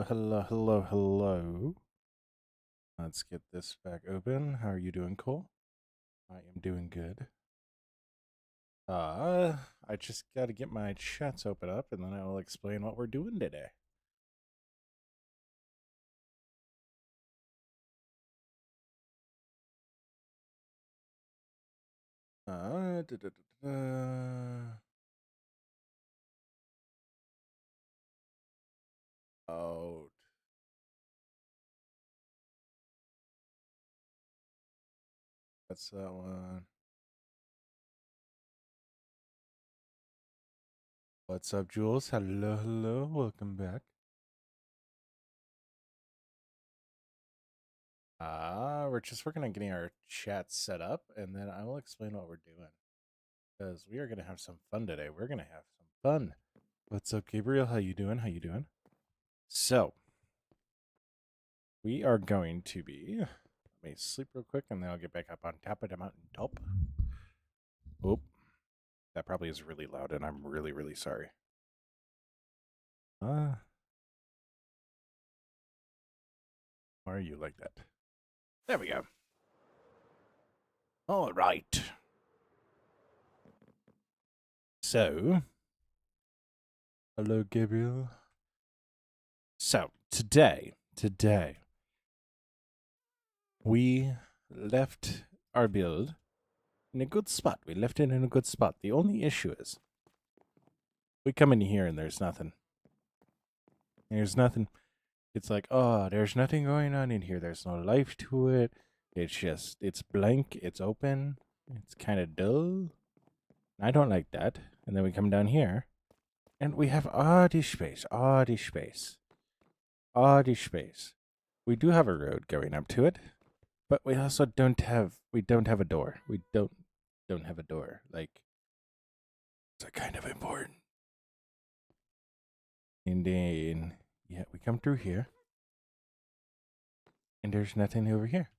hello. Let's get this back open. How are you doing, Cole? I am doing good. I just got to get my chats open up, and then I will explain what we're doing today. Da, da, da, da. Oh, that's that one. What's up, Jules? Hello. Welcome back. We're just working on getting our chat set up, and then I will explain what we're doing. Because we are going to have some fun today. We're going to have some fun. What's up, Gabriel? How you doing? So, we are going to be... Let me sleep real quick, and then I'll get back up on top of the mountain top. Oh, that probably is really loud, and I'm really sorry. Why are you like that? There we go. All right. So, hello, Gabriel. So, today, we left our build in a good spot. We left it in a good spot. The only issue is we come in here and there's nothing. There's nothing. It's like, oh, there's nothing going on in here. There's no life to it. It's blank. It's open. It's kind of dull. I don't like that. And then we come down here and we have all this space. We do have a road going up to it, but we also don't have a door. We don't have a door. Like, it's kind of important. And then, yeah, we come through here, and there's nothing over here.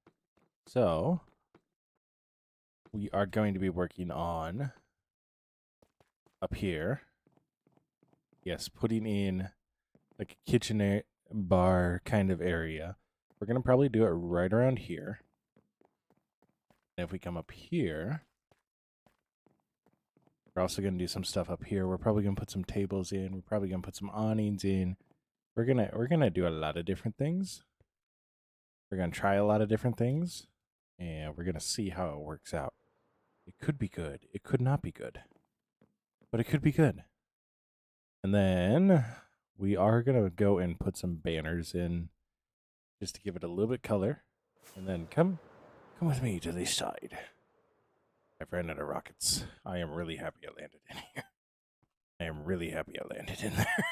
So, we are going to be working on up here. Yes, putting in like a kitchen bar kind of area. We're going to probably do it right around here. And if we come up here, we're also going to do some stuff up here. We're probably going to put some tables in. We're probably going to put some awnings in. We're going to do a lot of different things. We're going to try a lot of different things, and we're going to see how it works out. It could be good. It could not be good. But it could be good. And then we are going to go and put some banners in just to give it a little bit color. And then come with me to this side. I've ran out of rockets. I am really happy I landed in here. I am really happy I landed in there.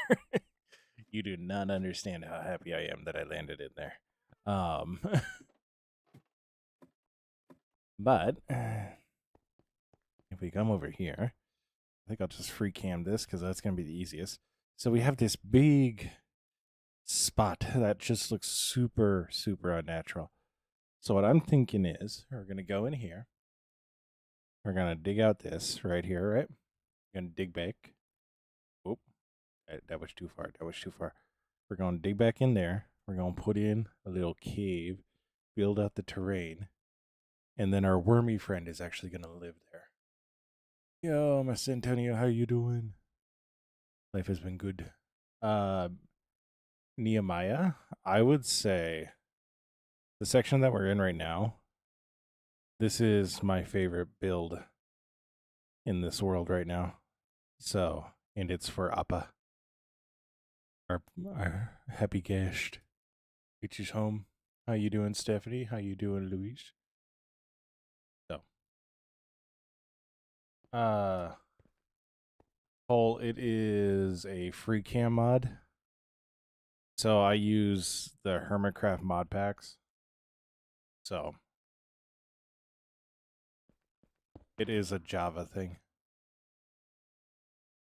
You do not understand how happy I am that I landed in there. But if we come over here, I think I'll just free cam this because that's going to be the easiest. So we have this big spot that just looks super unnatural. So what I'm thinking is we're going to go in here. We're going to dig out this right here, right? We're going to dig back. Oop, that was too far. We're going to dig back in there. We're going to put in a little cave, build out the terrain, and then our wormy friend is actually going to live there. Yo, Mr. Antonio, how you doing? Life has been good. Nehemiah, I would say the section that we're in right now, this is my favorite build in this world right now. So, and it's for Appa, our happy guest, which is home. How you doing, Stephanie? How you doing, Luis? So, Cole, it is a free cam mod. So I use the Kraft mod packs. So it is a Java thing.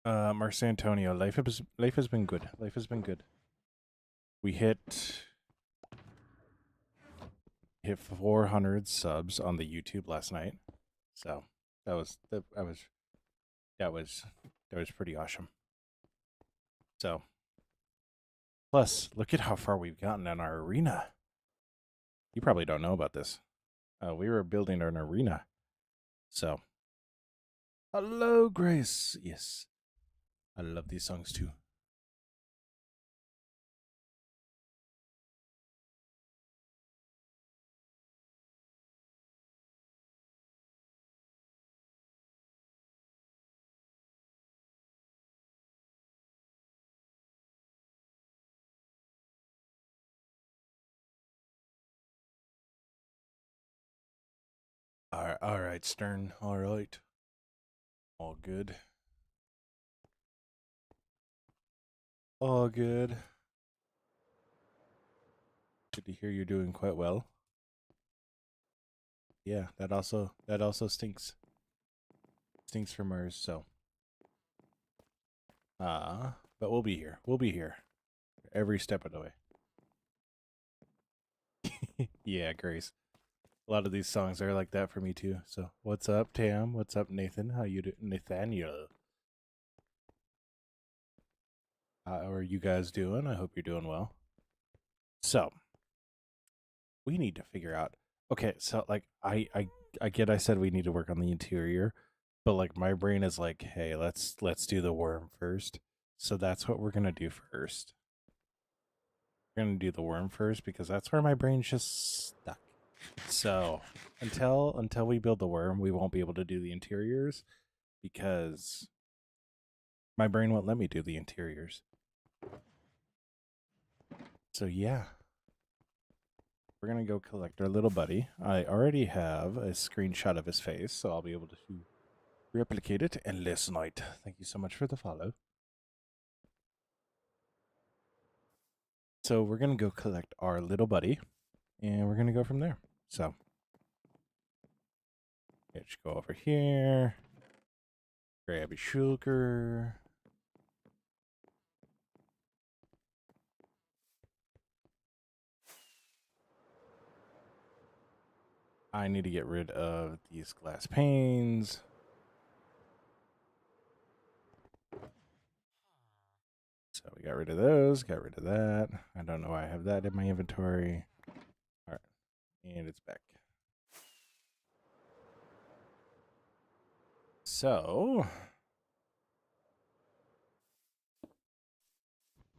Marc Antonio, life has been good. Life has been good. We hit 400 subs on the YouTube last night. So that was pretty awesome. So Plus, look at how far we've gotten in our arena. You probably don't know about this. We were building an arena. So, hello, Grace. Yes, I love these songs too. All right, Stern. All right. All good. All good. Good to hear you're doing quite well. Yeah, that also stinks. Stinks from ours, so but we'll be here. We'll be here. Every step of the way. Yeah, Grace. A lot of these songs are like that for me too. So what's up, Tam? What's up, Nathan? How you do Nathaniel? How are you guys doing? I hope you're doing well. So we need to figure out. Okay, so like I get I said we need to work on the interior, but like my brain is like, hey, let's do the worm first. So that's what we're gonna do first. We're gonna do the worm first because that's where my brain's just stuck. So until we build the worm, we won't be able to do the interiors because my brain won't let me do the interiors. So yeah, we're gonna go collect our little buddy. I already have a screenshot of his face, so I'll be able to replicate it and listen night. Thank you so much for the follow. So we're gonna go collect our little buddy, and we're gonna go from there. So let's go over here. Grab a shulker. I need to get rid of these glass panes. So we got rid of those, got rid of that. I don't know why I have that in my inventory. All right, and it's back. So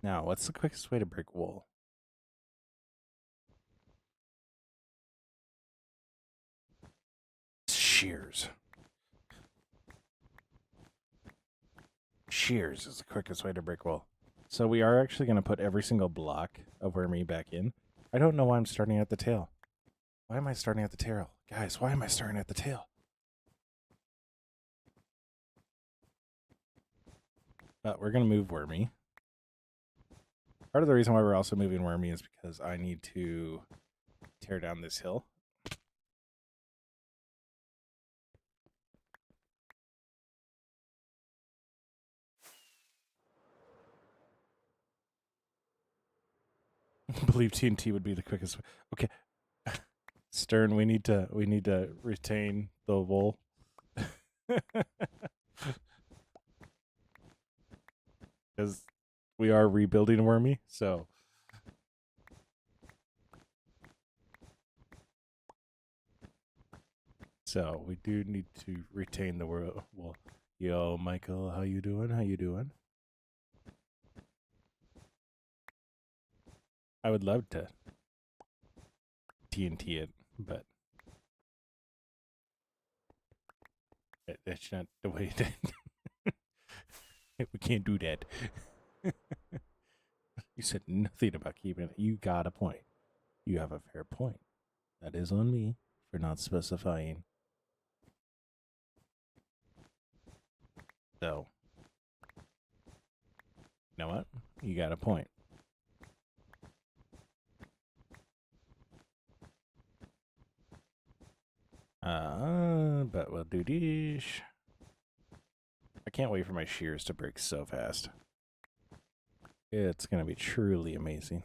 now, what's the quickest way to break wool? Shears. Shears is the quickest way to break wool. So we are actually going to put every single block of wormy back in. I don't know why I'm starting at the tail. Why am I starting at the tail? Guys, why am I starting at the tail? But we're going to move wormy. Part of the reason why we're also moving wormy is because I need to tear down this hill. I believe TNT would be the quickest way. Okay. Stern, we need to retain the wool. Because we are rebuilding wormy, so we do need to retain the wool. Yo, Michael, how you doing? How you doing? I would love to TNT it, but that's not the way that we can't do that. You said nothing about keeping it. You got a point. You have a fair point. That is on me for not specifying. So, you know what? You got a point. But we'll do this. I can't wait for my shears to break so fast. It's going to be truly amazing.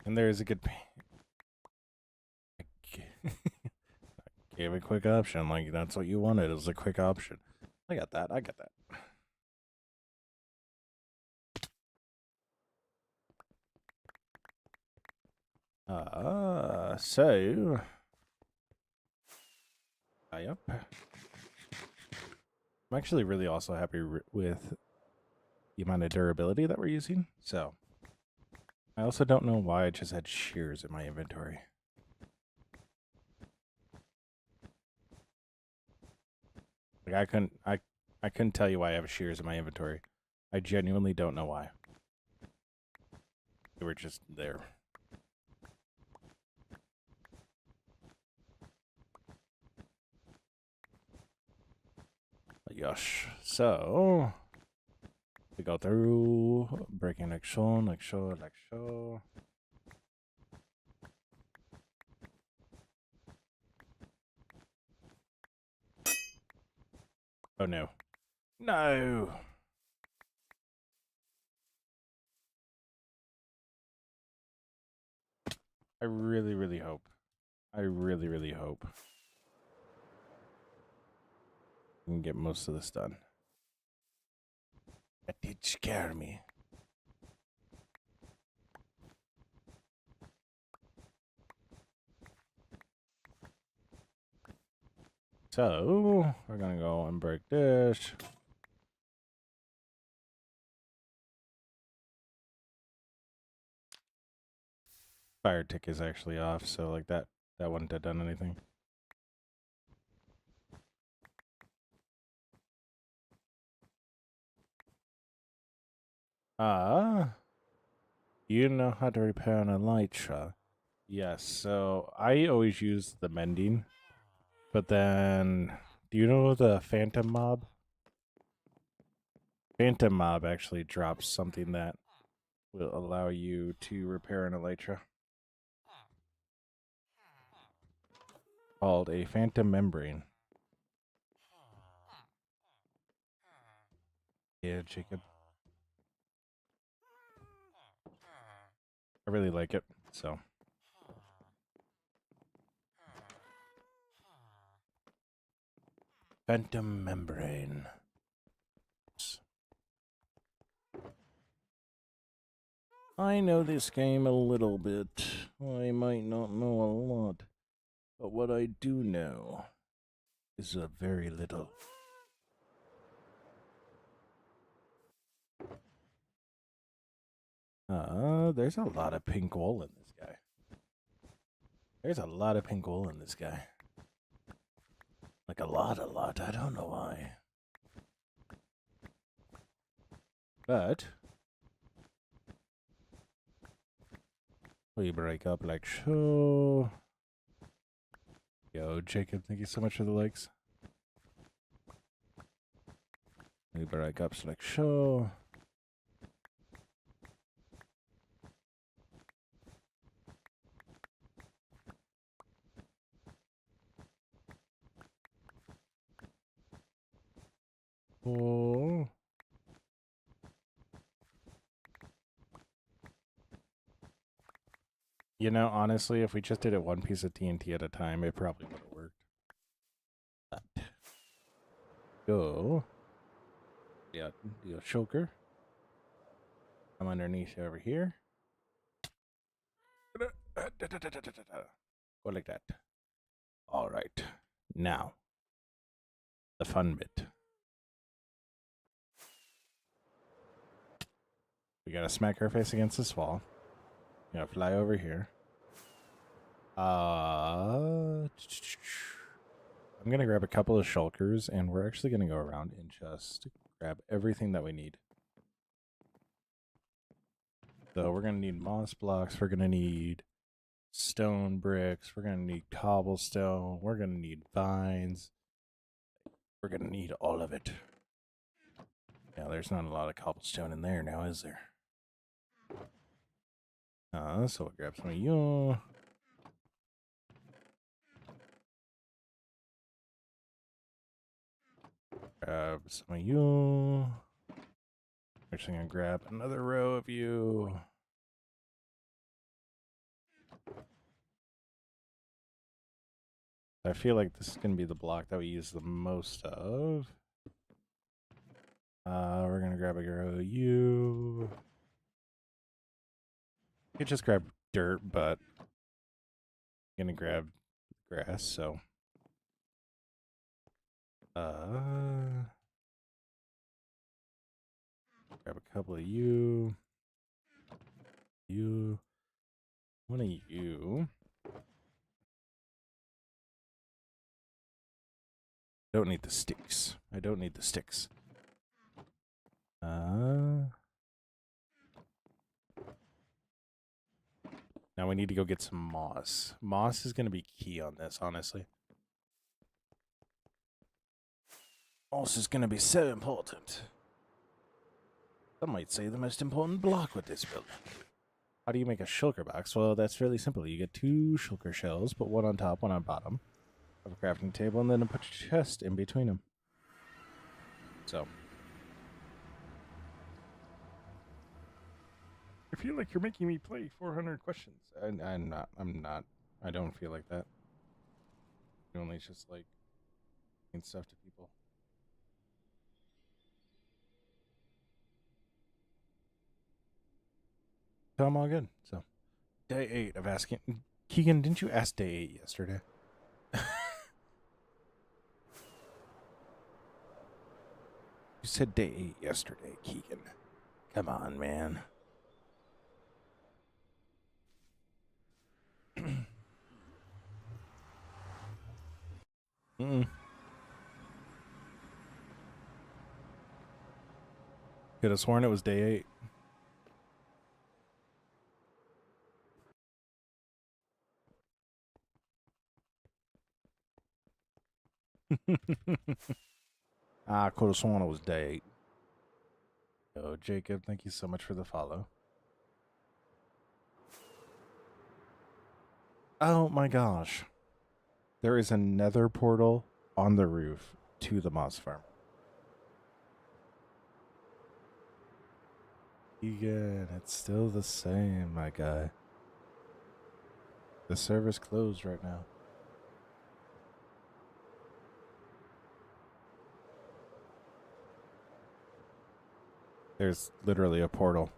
And there is a good. Gave a quick option, like that's what you wanted. It was a quick option. I got that. I got that. So, yep. I'm actually really also happy with the amount of durability that we're using. So, I also don't know why I just had shears in my inventory. Like I couldn't tell you why I have shears in my inventory. I genuinely don't know why. They were just there. Yosh. So we go through breaking like so, like so, like so. Oh no. No. I really, really hope. I really, really hope we can get most of this done. That did scare me. So we're gonna go and break this. Fire tick is actually off, so like that wouldn't have done anything. You know how to repair an elytra. Yes, so I always use the mending, but then do you know the phantom mob? Phantom mob actually drops something that will allow you to repair an elytra called a phantom membrane. Yeah, Jacob. I really like it, so. Phantom membrane. I know this game a little bit. I might not know a lot, but what I do know is a very little. There's a lot of pink wool in this guy. There's a lot of pink wool in this guy. Like a lot. I don't know why. But we break up like so. Yo, Jacob, thank you so much for the likes. We break up like so. Oh. You know, honestly, if we just did it one piece of TNT at a time, it probably would have worked. But go. Yeah, do a choker. I'm underneath over here. Go like that. All right. Now, the fun bit. We gotta smack our face against this wall. We gotta fly over here. I'm gonna grab a couple of shulkers, and we're actually gonna go around and just grab everything that we need. So we're gonna need moss blocks. We're gonna need stone bricks. We're gonna need cobblestone. We're gonna need vines. We're gonna need all of it. Yeah, there's not a lot of cobblestone in there now, is there? So we'll grab some of you. Grab some of you. Actually, gonna grab another row of you. I feel like this is going to be the block that we use the most of. We're going to grab a grow you. You could just grab dirt, but I'm going to grab grass, so. Grab a couple of you. You. One of you. Don't need the sticks. I don't need the sticks. Now we need to go get some moss. Moss is going to be key on this, honestly. Moss is going to be so important. Some might say the most important block with this building. How do you make a shulker box? Well, that's really simple. You get 2 shulker shells, put one on top, one on bottom of a crafting table, and then put your chest in between them. So. I feel like you're making me play 400 questions. I'm not. I don't feel like that. Only just like saying stuff to people. So I'm all good. So, day 8 of asking. Keegan, didn't you ask day 8 yesterday? You said day 8 yesterday, Keegan. Come on, man. Could have sworn it was day 8. I could have sworn it was day 8. Oh, Jacob, thank you so much for the follow. Oh my gosh. There is another portal on the roof to the moss farm. Egan, it's still the same, my guy. The server's closed right now. There's literally a portal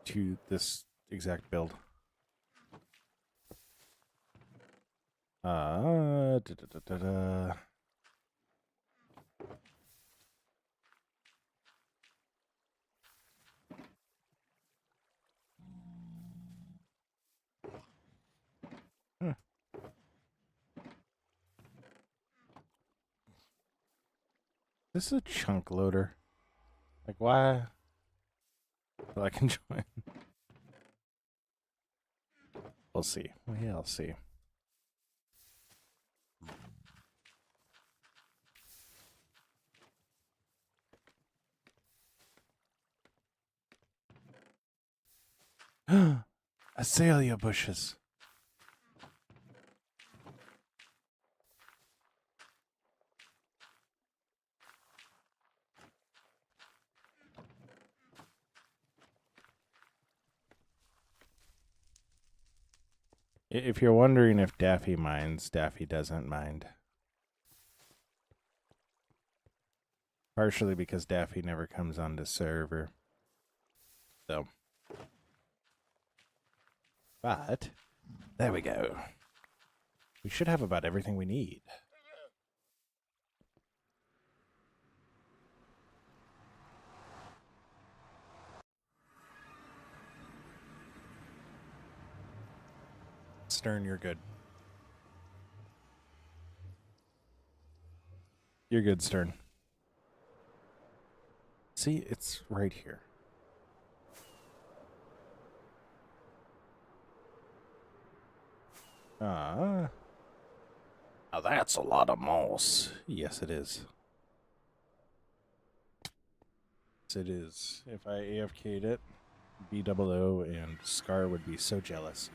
to this exact build. Da, da, da, da, da. This is a chunk loader. Like, why? So I can join. We'll see. We'll see. Azalea bushes. If you're wondering if Daffy minds, Daffy doesn't mind. Partially because Daffy never comes on the server. So. But, there we go. We should have about everything we need. Stern, you're good. You're good, Stern. See, it's right here. Now that's a lot of moss. Yes, it is. Yes, it is. If I AFK'd it, BOO and Scar would be so jealous.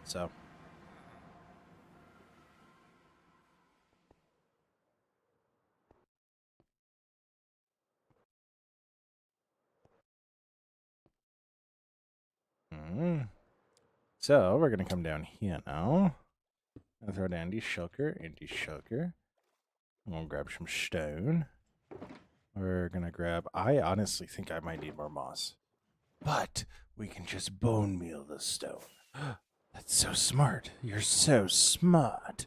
So. So, we're going to come down here now. I'll throw down the sugar and the sugar. I'm gonna grab some stone. We're gonna grab. I honestly think I might need more moss, but we can just bone meal the stone. That's so smart. You're so smart.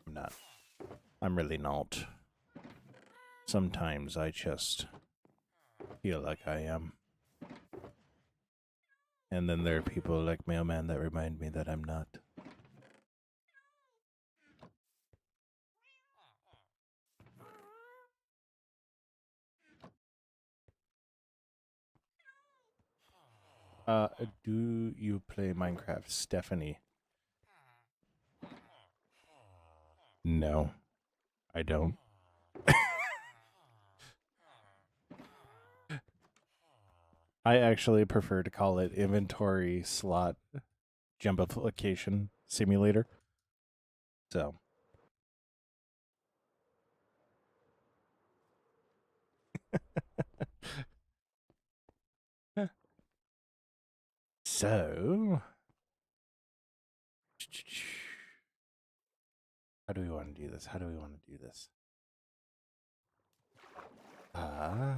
I'm not. I'm really not. Sometimes I just feel like I am. And then there are people like Mailman that remind me that I'm not. Do you play Minecraft, Stephanie? No, I don't. I actually prefer to call it inventory slot jumpification simulator. So, so how do we want to do this? How do we want to do this? Ah.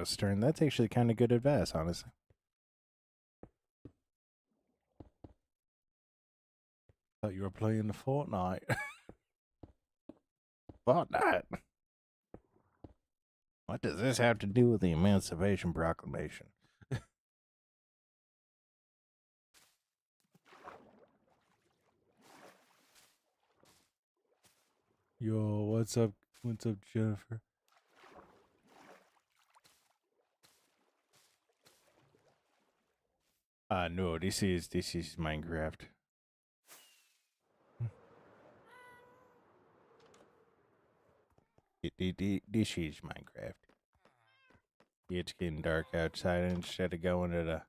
Stern, that's actually kind of good advice, honestly. Thought you were playing the Fortnite. Fortnite? What does this have to do with the Emancipation Proclamation? Yo, what's up? What's up, Jennifer? No, this is Minecraft. This is Minecraft. It's getting dark outside, and instead of going to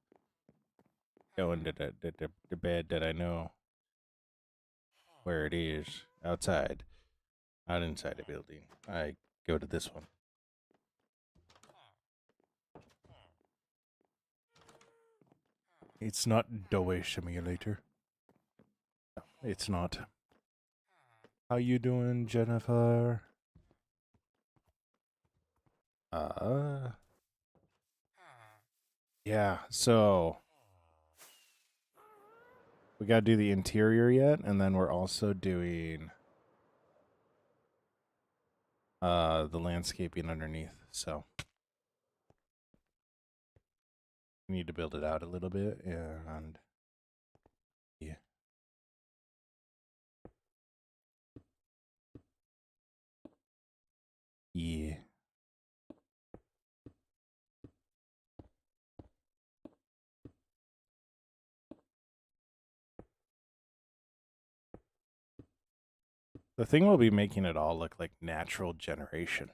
the bed that I know where it is outside, not inside the building, I go to this one. It's not Doe Simulator. No, it's not. How you doing, Jennifer? Yeah, so we gotta do the interior yet, and then we're also doing the landscaping underneath, so we need to build it out a little bit, and yeah. Yeah. The thing will be making it all look like natural generation.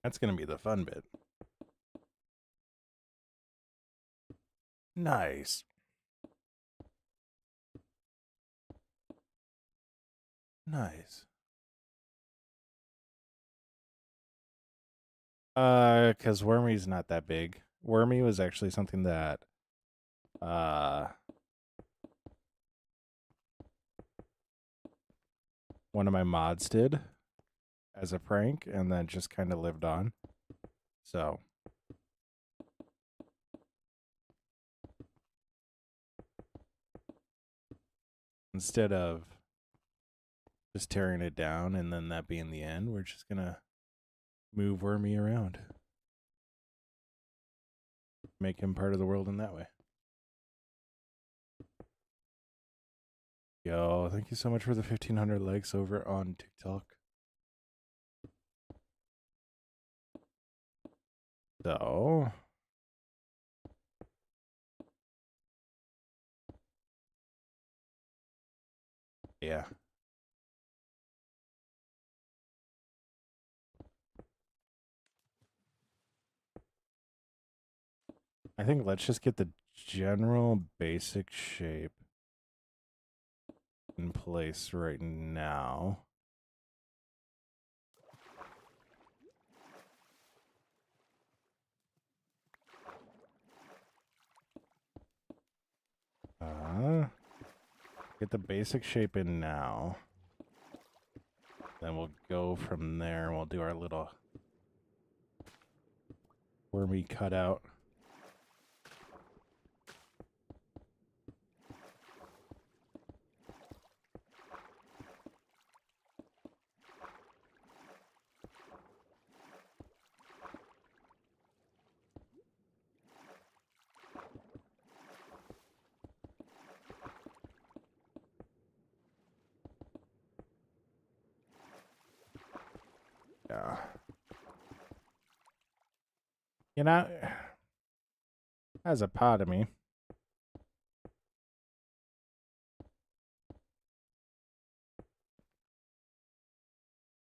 That's gonna be the fun bit. Nice. Nice. Because Wormy's not that big. Wormy was actually something that one of my mods did as a prank and then just kind of lived on. So instead of just tearing it down and then that being the end, we're just gonna move Wormy around. Make him part of the world in that way. Yo, thank you so much for the 1,500 likes over on TikTok. So, Yeah. I think let's just get the general basic shape in place right now. Get the basic shape in now. Then we'll go from there and we'll do our little wormy cutout. Yeah. You know, as a part of me,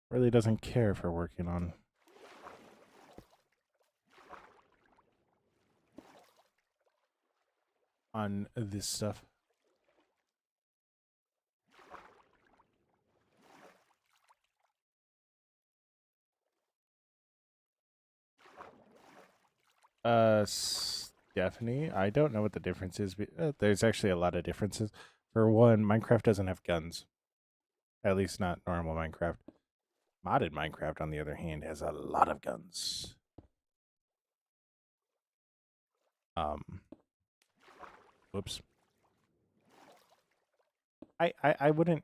really doesn't care for working on this stuff. Stephanie, I don't know what the difference is. But, there's actually a lot of differences. For one, Minecraft doesn't have guns. At least not normal Minecraft. Modded Minecraft, on the other hand, has a lot of guns. Whoops. I wouldn't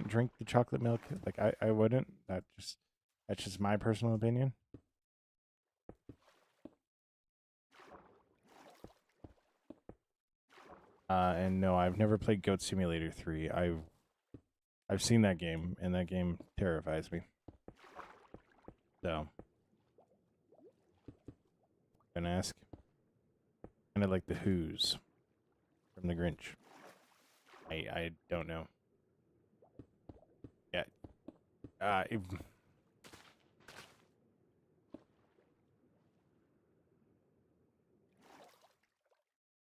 drink the chocolate milk. Like I wouldn't. That's just my personal opinion. And no, I've never played Goat Simulator 3. I've seen that game, and that game terrifies me. So, gonna ask. Kind of like the Who's from the Grinch. I don't know. Yeah.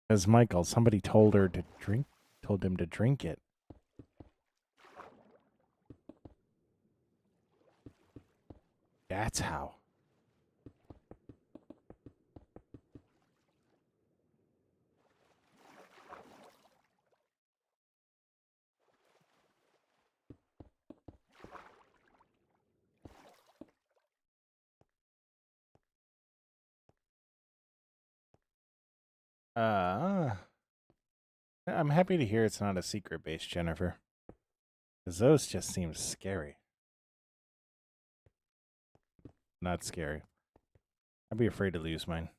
As Michael, somebody told him to drink it. That's how. I'm happy to hear it's not a secret base, Jennifer. Because those just seem scary. Not scary. I'd be afraid to lose mine.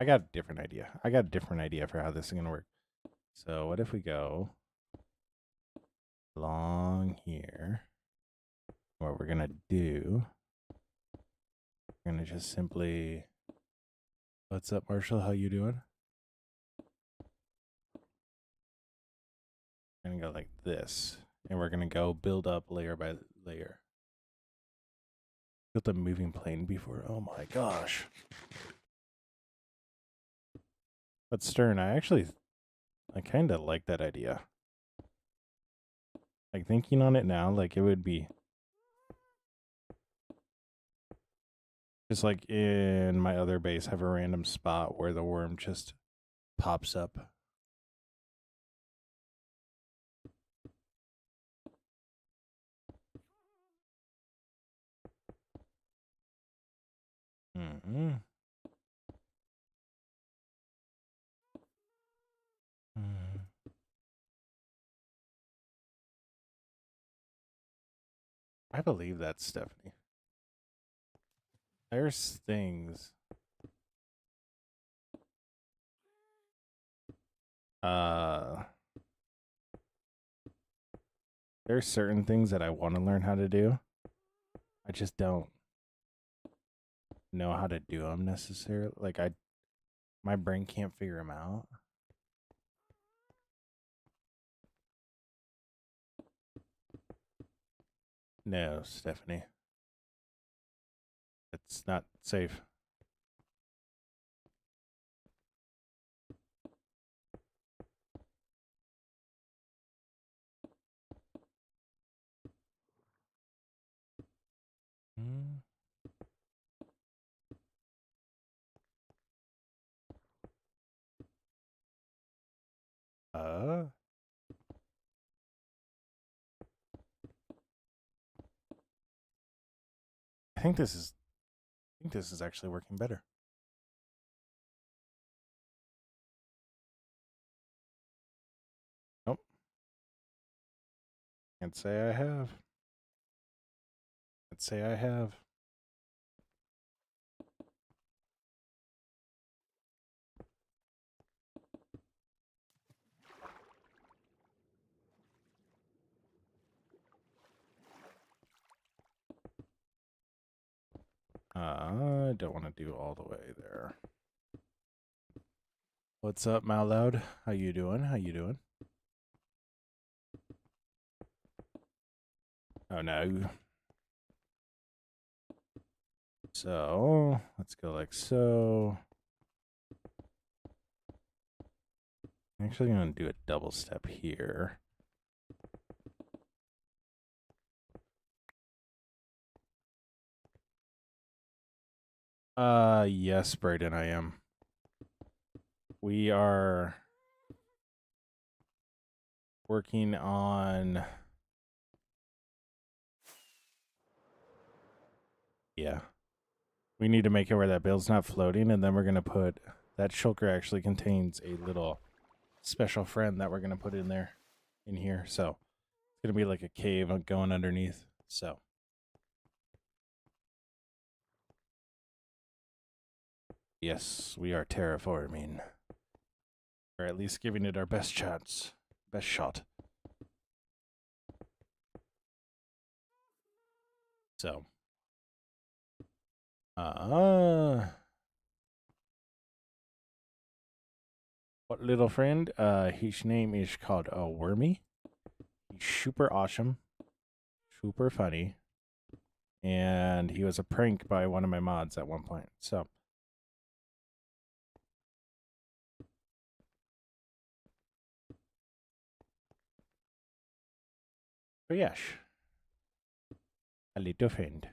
I got a different idea. I got a different idea for how this is going to work. So what if we go along here? What we're going to do, we're going to just simply... What's up, Marshall? How you doing? We're going to go like this. And we're going to go build up layer by layer. Built a moving plane before. Oh my gosh. But Stern, I kind of like that idea. Like thinking on it now, like it would be just like in my other base, have a random spot where the worm just pops up. Mm-hmm. I believe that's Stephanie. There's things Uh, there's certain things that I want to learn how to do. I just don't know how to do them necessarily. Like my brain can't figure them out. No, Stephanie. It's not safe. Mm. Uh, I think this is actually working better. Nope. Can't say I have. Can't say I have. I don't want to do all the way there. What's up, Malloud? How you doing? How you doing? Oh no. So let's go like so. I'm actually gonna do a double step here. Yes, Brayden, I am. We are working on. Yeah. We need to make it where that build's not floating, and then we're gonna put that shulker actually contains a little special friend that we're gonna put in there, in here. So it's gonna be like a cave going underneath. So yes, we are terraforming, or at least giving it our best chance, best shot. So, what little friend? His name is called Wormy. He's super awesome, super funny, and he was a prank by one of my mods at one point. So, but yes, a little friend.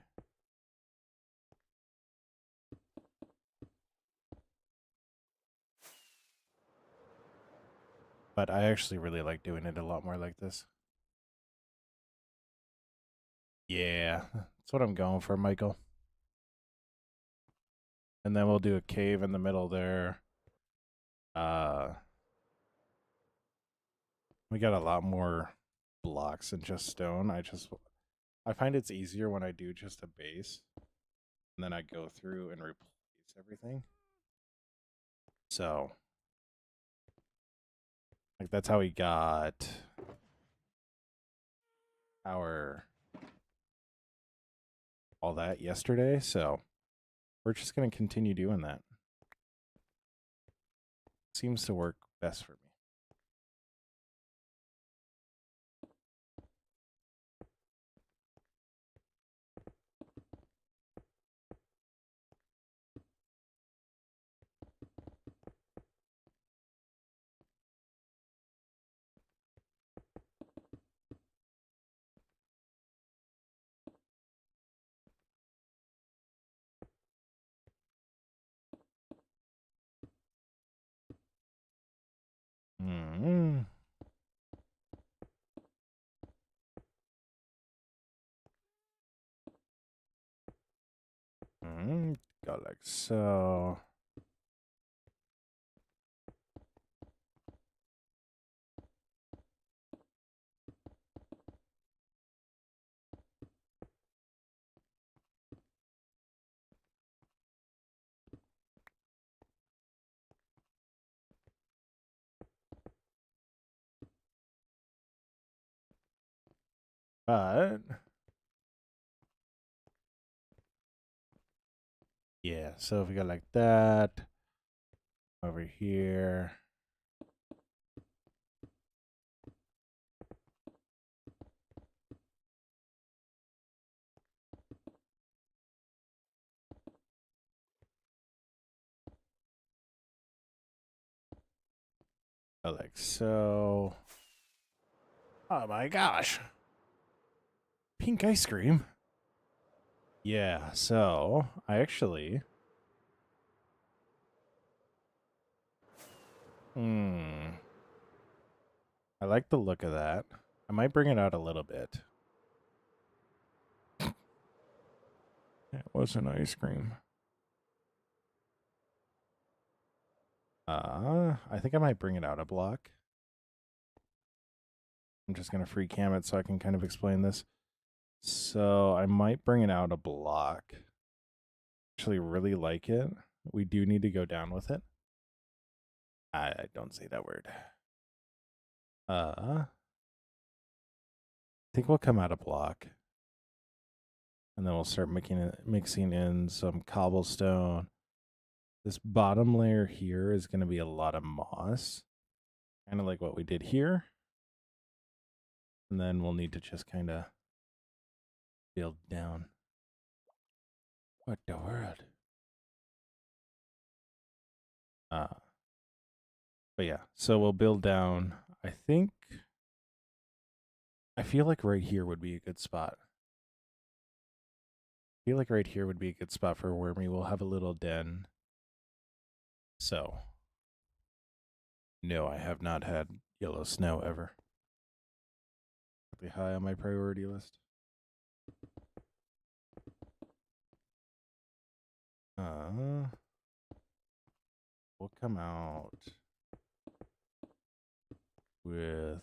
But I actually really like doing it a lot more like this. Yeah, that's what I'm going for, Michael. And then we'll do a cave in the middle there. We got a lot more blocks than just stone. I find it's easier when I do just a base, and then I go through and replace everything. So, like that's how we got our all that yesterday. So we're just gonna continue doing that. Seems to work best for me. Mm-hmm. Mm-hmm. Go like so. But yeah, so if we go like that over here. Go like so. Oh my gosh. Pink ice cream. Yeah, so I actually I like the look of that. I might bring it out a little bit. It wasn't ice cream. I think I might bring it out a block. I'm just gonna free cam it so I can kind of explain this. So I might bring it out a block. Actually really like it. We do need to go down with it. I don't say that word. I think we'll come out a block. And then we'll start mixing in some cobblestone. This bottom layer here is going to be a lot of moss. Kind of like what we did here. And then we'll need to just kind of build down. What the world? But yeah, so we'll build down. I feel like right here would be a good spot. I feel like right here would be a good spot for Wormy. We'll have a little den. So, no, I have not had yellow snow ever. Really high on my priority list. We'll come out with a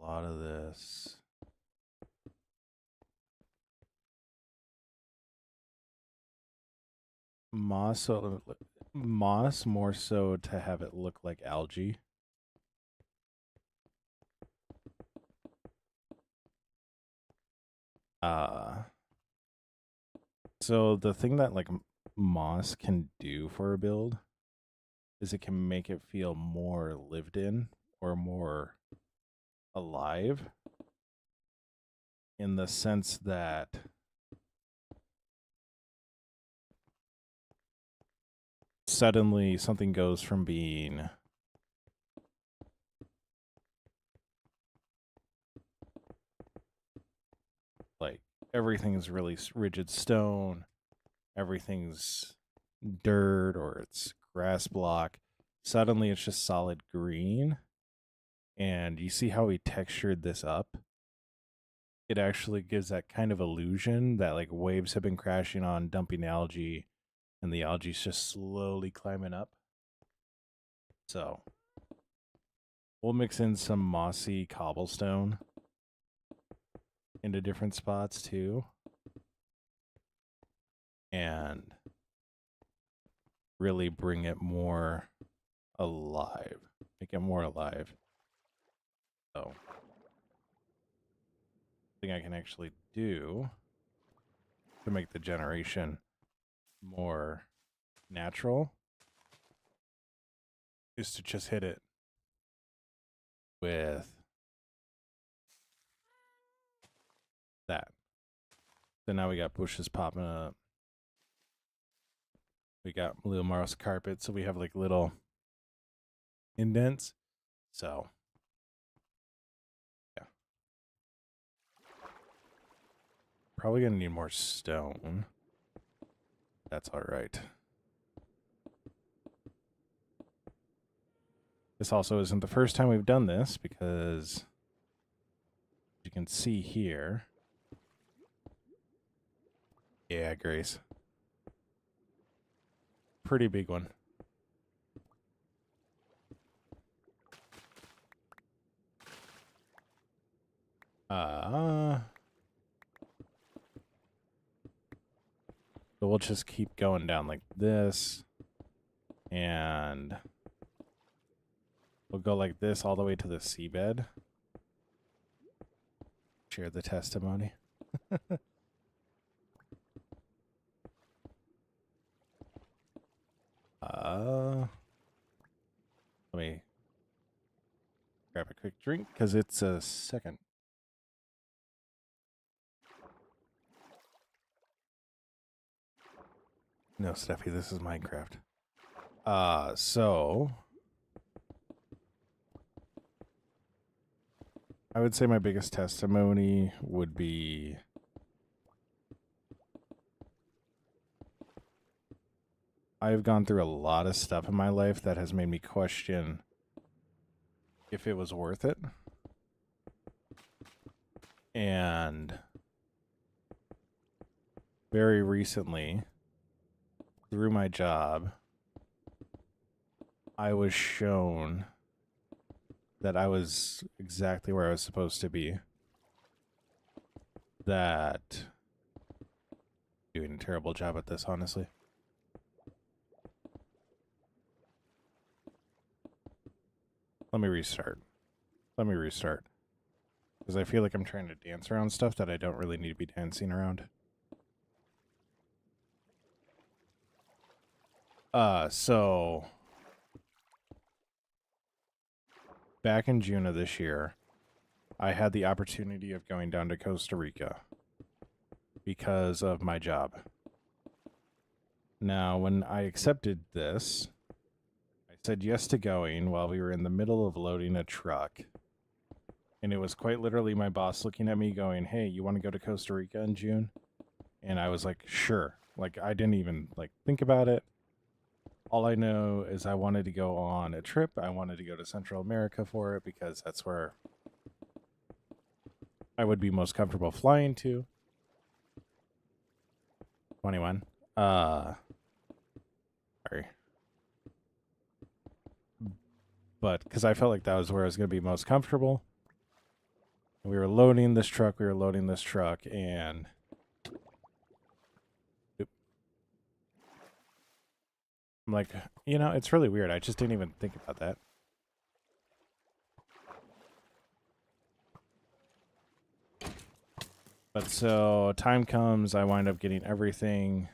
lot of this. Moss more so to have it look like algae. So the thing that like moss can do for a build is it can make it feel more lived in or more alive, in the sense that suddenly something goes from being like everything's really rigid stone, everything's dirt or it's grass block. Suddenly it's just solid green. And you see how we textured this up? It actually gives that kind of illusion that like waves have been crashing on, dumping algae, and the algae's just slowly climbing up. So we'll mix in some mossy cobblestone into different spots too. And really bring it more alive. Make it more alive. So thing I can actually do to make the generation more natural is to just hit it with that. So now we got bushes popping up. We got little moss carpet, so we have like little indents. So yeah. Probably gonna need more stone. That's all right. This also isn't the first time we've done this, because you can see here. Yeah, Grace. Pretty big one. So we'll just keep going down like this. And we'll go like this all the way to the seabed. share the testimony. Let me grab a quick drink because it's a second. No, Steffi, this is Minecraft. So I would say my biggest testimony would be I've gone through a lot of stuff in my life that has made me question if it was worth it. And very recently, through my job, I was shown that I was exactly where I was supposed to be. That doing a terrible job at this, honestly. Let me restart. Because I feel like I'm trying to dance around stuff that I don't really need to be dancing around. So back in June of this year, I had the opportunity of going down to Costa Rica because of my job. Now, when I accepted this, I said yes to going while we were in the middle of loading a truck. And it was quite literally my boss looking at me going, "Hey, you want to go to Costa Rica in June?" And I was like, "Sure." Like, I didn't even think about it. All I know is I wanted to go on a trip. I wanted to go to Central America for it because that's where I would be most comfortable flying to. 21. Sorry. But because I felt like that was where I was going to be most comfortable. We were loading this truck, and I'm like, it's really weird. I just didn't even think about that. But so time comes, I wind up getting everything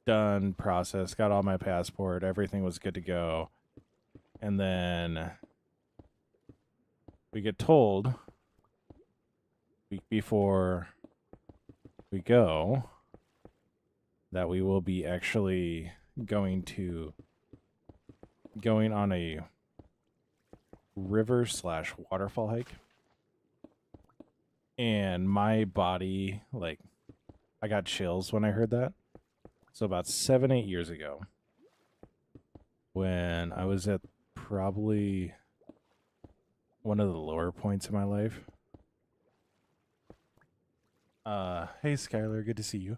done, processed, got all my passport, everything was good to go. And then we get told a week before we go that we will be actually going on a river/waterfall hike. And my body, I got chills when I heard that. So about 7-8 years ago, when I was at probably one of the lower points in my life. Hey Skylar, good to see you.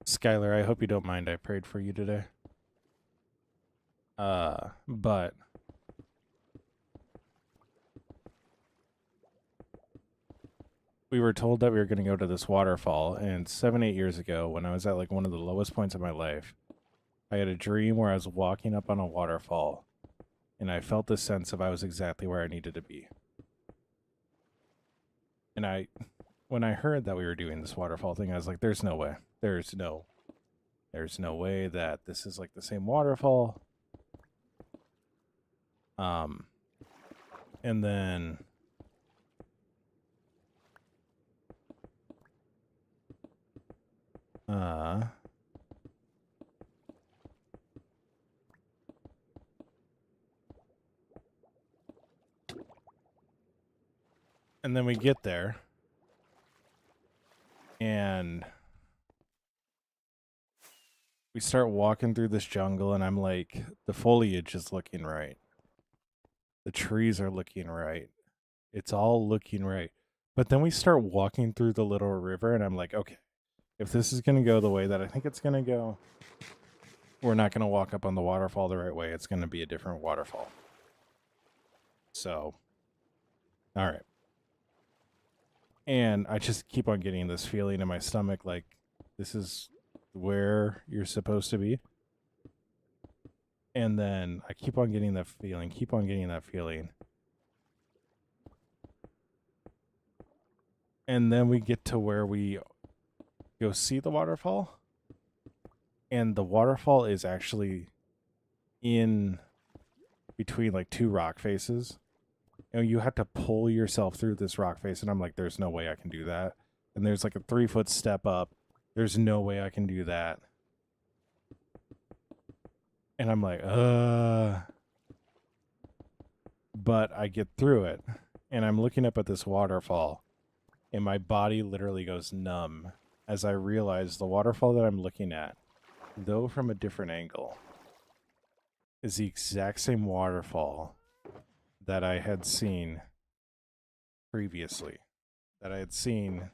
Skylar, I hope you don't mind I prayed for you today. But we were told that we were going to go to this waterfall, and 7-8 years ago, when I was at one of the lowest points of my life, I had a dream where I was walking up on a waterfall, and I felt the sense of I was exactly where I needed to be. And when I heard that we were doing this waterfall thing, I was like, there's no way. There's no way that this is the same waterfall. And then and then we get there, and we start walking through this jungle, and I'm like, the foliage is looking right. The trees are looking right. It's all looking right. But then we start walking through the little river, and I'm like, okay, if this is going to go the way that I think it's going to go, we're not going to walk up on the waterfall the right way. It's going to be a different waterfall. So, all right. And I just keep on getting this feeling in my stomach like this is where you're supposed to be. And then I keep on getting that feeling, And then we get to where we go see the waterfall. And the waterfall is actually in between like two rock faces. And you have to pull yourself through this rock face. And I'm like, there's no way I can do that. And there's like a 3-foot step up. There's no way I can do that. And I'm like, But I get through it. And I'm looking up at this waterfall. And my body literally goes numb as I realize the waterfall that I'm looking at, though from a different angle, is the exact same waterfall that I had seen previously, that I had seen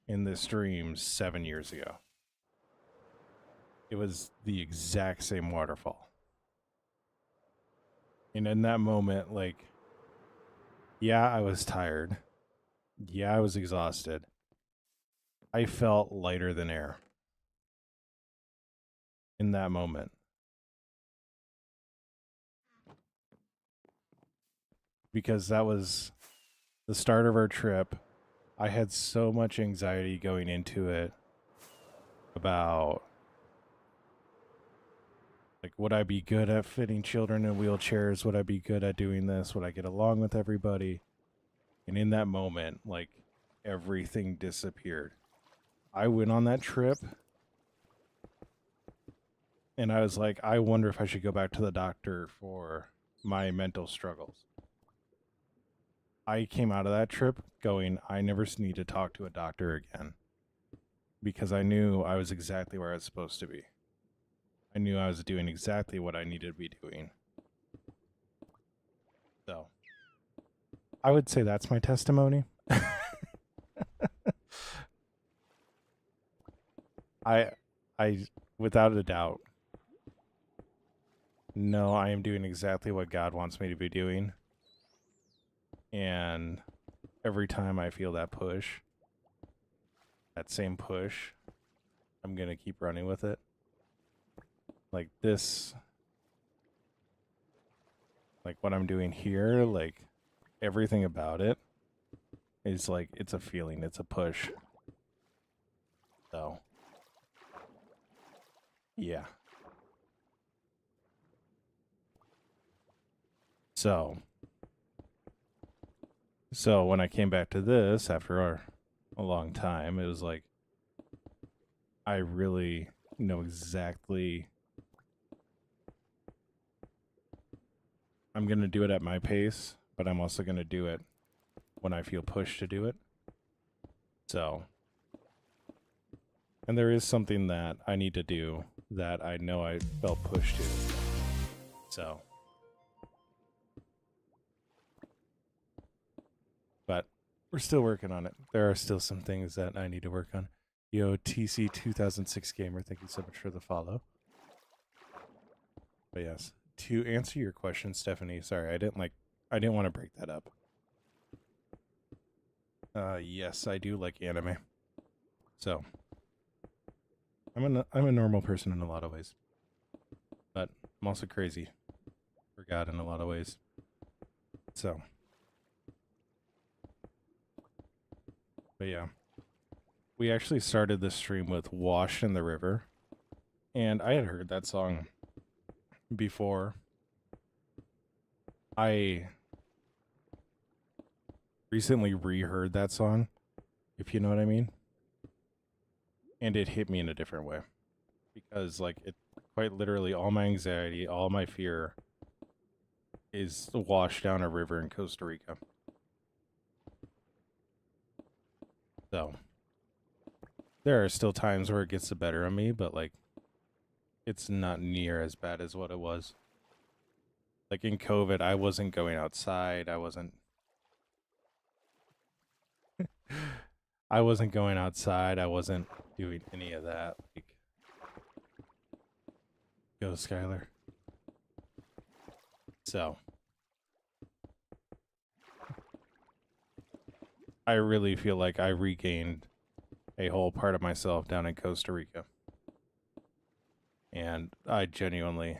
in this dream 7 years ago. It was the exact same waterfall. And in that moment, like, yeah, I was tired. Yeah, I was exhausted. I felt lighter than air in that moment. Because that was the start of our trip. I had so much anxiety going into it about, like, would I be good at fitting children in wheelchairs? Would I be good at doing this? Would I get along with everybody? And in that moment, like, everything disappeared. I went on that trip and I was like, I wonder if I should go back to the doctor for my mental struggles. I came out of that trip going, I never need to talk to a doctor again, because I knew I was exactly where I was supposed to be. I knew I was doing exactly what I needed to be doing. So I would say that's my testimony. I without a doubt, no, I am doing exactly what God wants me to be doing. And every time I feel that push, that same push, I'm going to keep running with it. Like this, like what I'm doing here, like everything about it is like, it's a feeling, it's a push. So, yeah. So when I came back to this after a long time, it was like, I really know exactly. I'm going to do it at my pace, but I'm also going to do it when I feel pushed to do it. So, and there is something that I need to do that I know I felt pushed to. So, but we're still working on it. There are still some things that I need to work on. Yo, TC 2006 Gamer, thank you so much for the follow. But yes, to answer your question, Stephanie, sorry, I didn't want to break that up. Yes, I do like anime. So, I'm a normal person in a lot of ways. But I'm also crazy for God in a lot of ways. So, but yeah. We actually started this stream with Washed in the River. And I had heard that song before. I recently reheard that song, if you know what I mean. And it hit me in a different way. Because, like, it quite literally, all my anxiety, all my fear is washed down a river in Costa Rica. So, there are still times where it gets the better of me, but, like, it's not near as bad as what it was. Like, in COVID, I wasn't going outside. I wasn't going outside. I wasn't doing any of that. Like, go, Skylar. So, I really feel like I regained a whole part of myself down in Costa Rica. And I genuinely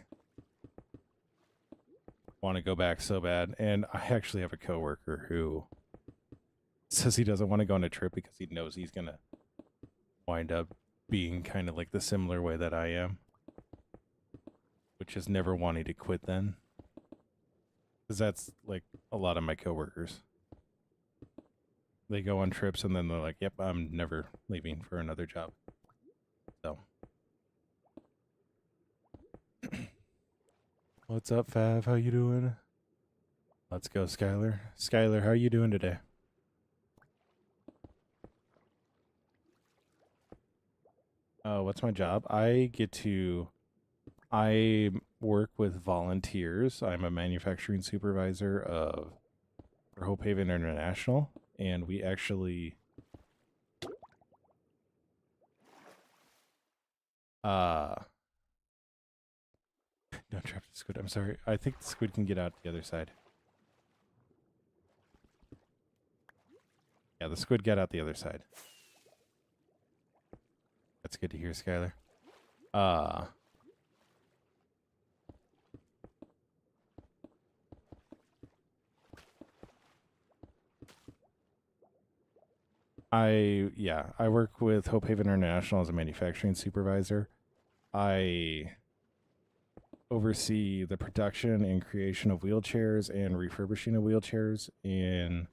want to go back so bad. And I actually have a coworker who says he doesn't want to go on a trip because he knows he's going to wind up being kind of like the similar way that I am, which is never wanting to quit then. Because that's like a lot of my coworkers. They go on trips and then they're like, yep, I'm never leaving for another job. So. What's up, Fav? How you doing? Let's go, Skylar. Skylar, how are you doing today? What's my job? I work with volunteers. I'm a manufacturing supervisor for Hope Haven International, and we actually don't trap the squid. I'm sorry. I think the squid can get out the other side. Yeah, the squid got out the other side. That's good to hear, Skylar. I work with Hope Haven International as a manufacturing supervisor. I oversee the production and creation of wheelchairs and refurbishing of wheelchairs in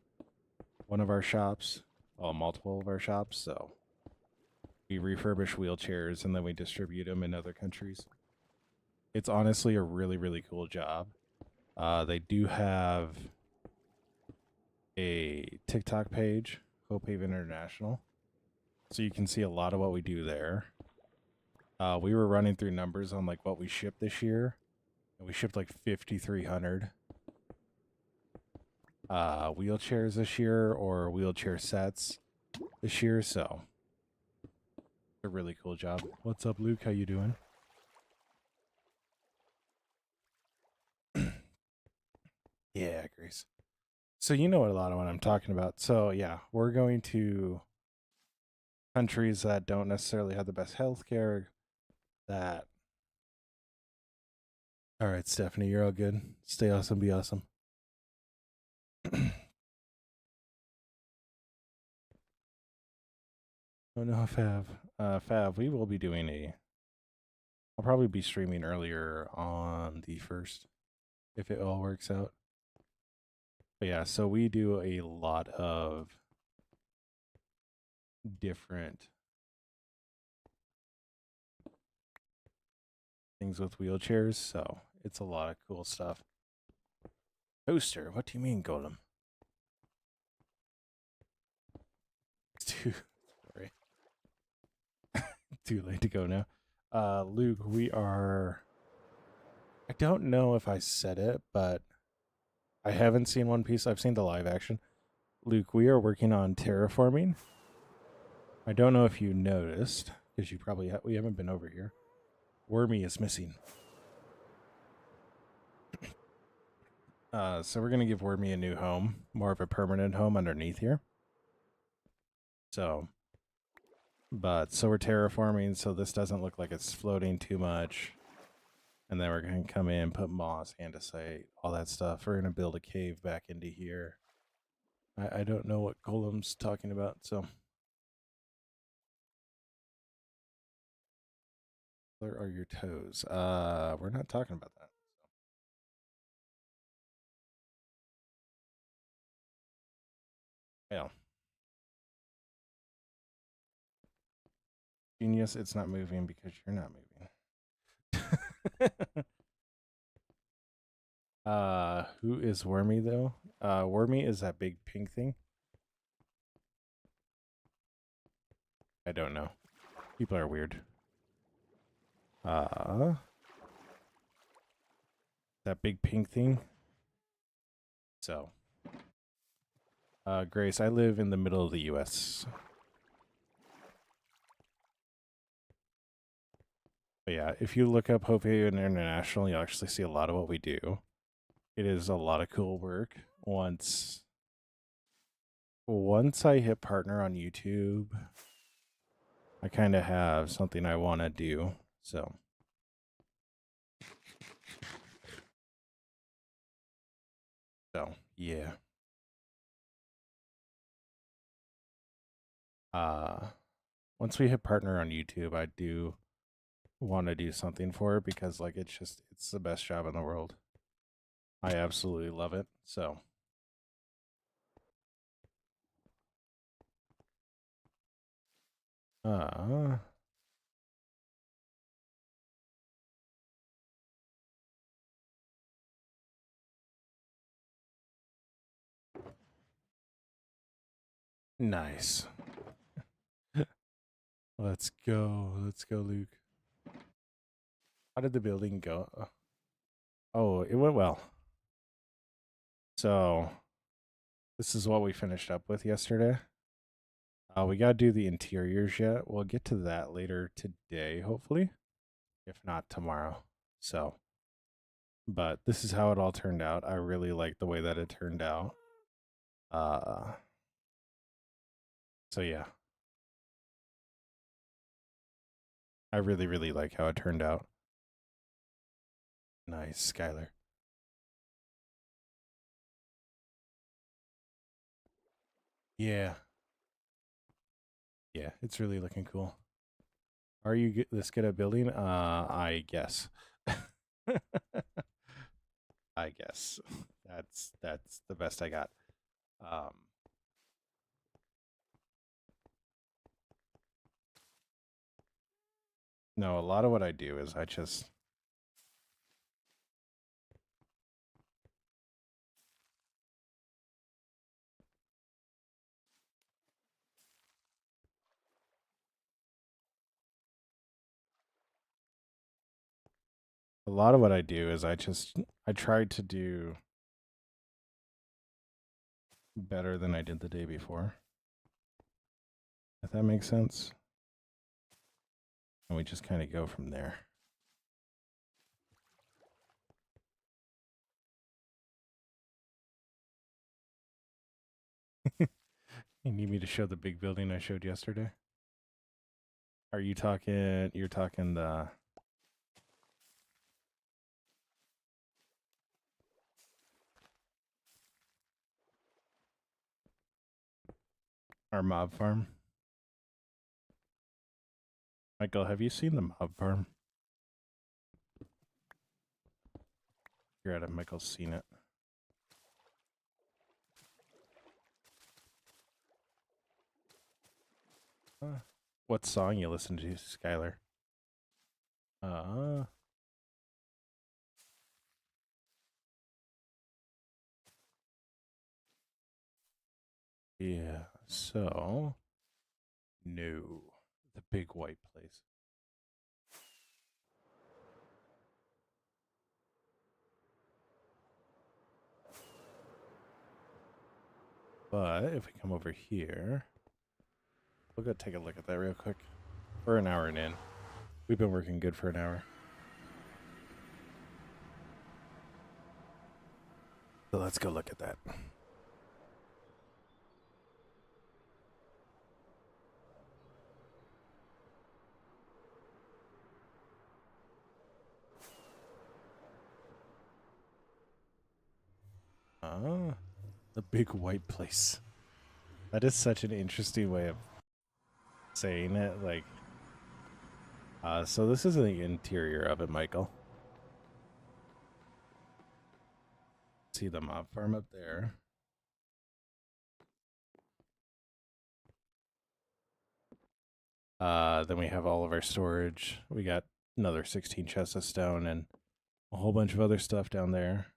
one of our shops, well, multiple of our shops. So we refurbish wheelchairs and then we distribute them in other countries. It's honestly a really, really cool job. They do have a TikTok page, Hope Haven International, so you can see a lot of what we do there. We were running through numbers on like what we shipped this year, and we shipped like 5,300 wheelchairs this year, or wheelchair sets this year. So a really cool job. What's up, Luke? How you doing? Yeah, Grace. So you know a lot of what I'm talking about. So yeah, we're going to countries that don't necessarily have the best healthcare. That. All right, Stephanie, you're all good. Stay awesome, be awesome. Oh no, Fav, we will be doing I'll probably be streaming earlier on the 1st, if it all works out. But yeah, so we do a lot of different things with wheelchairs, so it's a lot of cool stuff. Toaster, what do you mean, Golem? Sorry. Too late to go now. Luke, we are... I don't know if I said it, but I haven't seen One Piece. I've seen the live action. Luke, we are working on terraforming. I don't know if you noticed, because you probably we haven't been over here. Wormy is missing. So we're going to give Wormy a new home, more of a permanent home underneath here. So we're terraforming, so this doesn't look like it's floating too much. And then we're going to come in, put moss, andesite, all that stuff. We're going to build a cave back into here. I don't know what Golem's talking about, so. Where are your toes? We're not talking about that. Yeah. Genius, it's not moving because you're not moving. Who is Wormy though? Wormy is that big pink thing. I don't know. People are weird. That big pink thing. So, Grace, I live in the middle of the U.S. But yeah, if you look up Hope Haven International, you'll actually see a lot of what we do. It is a lot of cool work. Once once I hit partner on YouTube, I kind of have something I want to do. So yeah. Once we hit partner on YouTube, I do want to do something for it because like it's the best job in the world. I absolutely love it. So uh nice. Let's go. Let's go, Luke. How did the building go? Oh, it went well. So this is what we finished up with yesterday. We gotta do the interiors yet. We'll get to that later today, hopefully, if not tomorrow. So, but this is how it all turned out. I really like the way that it turned out. Uh, so yeah, I really, really like how it turned out. Nice, Skylar. Yeah, yeah, it's really looking cool. Are you this good at building? I guess. I guess that's the best I got. Um, no, a lot of what I do is I just a lot of what I do is I try to do better than I did the day before. If that makes sense. And we just kind of go from there. You need me to show the big building I showed yesterday? Are you talking you're talking the our mob farm? Michael, have you seen the mob farm? You're at it, Michael's seen it. What song you listen to, Skylar? Uh yeah. So no. The big white place. But if we come over here, we'll go take a look at that real quick. We're an hour in. We've been working good for an hour. So let's go look at that. The big white place. That is such an interesting way of saying it. Like, so this is the interior of it, Michael. See the mob farm up there. Then we have all of our storage. We got another 16 chests of stone and a whole bunch of other stuff down there.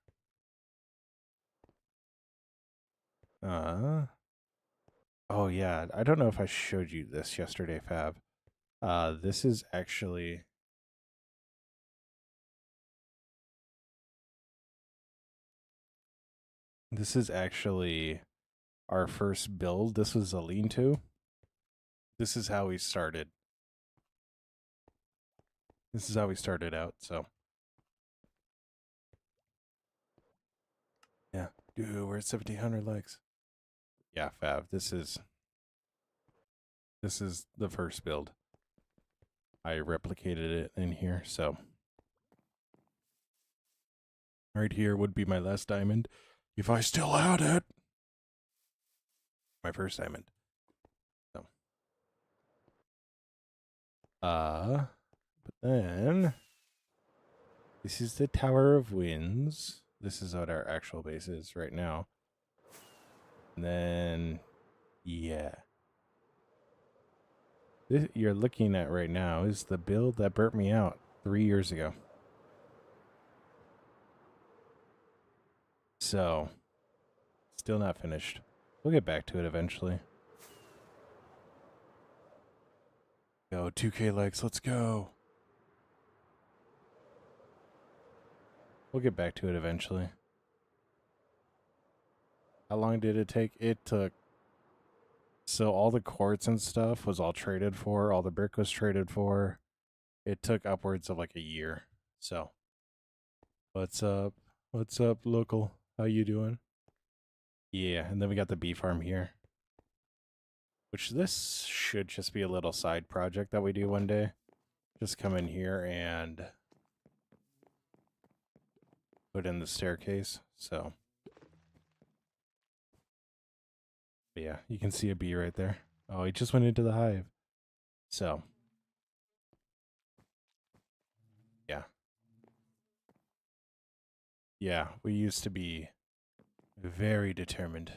Oh yeah, I don't know if I showed you this yesterday, Fab. This is actually our first build. This was a lean-to. This is how we started. This is how we started out, so. Yeah. Dude, we're at 1,700 likes. Yeah, Fav. This is the first build. I replicated it in here, so right here would be my last diamond if I still had it. My first diamond. So but then this is the Tower of Winds. This is what our actual base is right now. And then yeah. This you're looking at right now is the build that burnt me out 3 years ago. So, still not finished. We'll get back to it eventually. Go, 2K likes, let's go. We'll get back to it eventually. How long did it take? It took... So all the quartz and stuff was all traded for. All the brick was traded for. It took upwards of like a year. So, what's up? What's up, local? How you doing? Yeah, and then we got the bee farm here. Which this should just be a little side project that we do one day. Just come in here and put in the staircase. So, but yeah, you can see a bee right there. Oh, he just went into the hive. So, yeah. Yeah, we used to be very determined.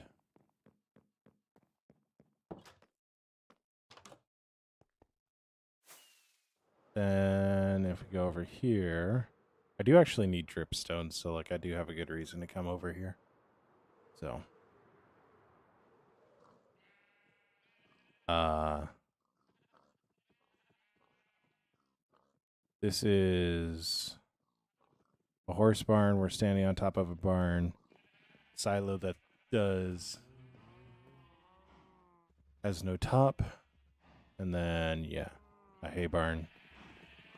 Then if we go over here, I do actually need dripstone, so like I do have a good reason to come over here. So, this is a horse barn. We're standing on top of a barn. Silo that has no top. And then, yeah, a hay barn.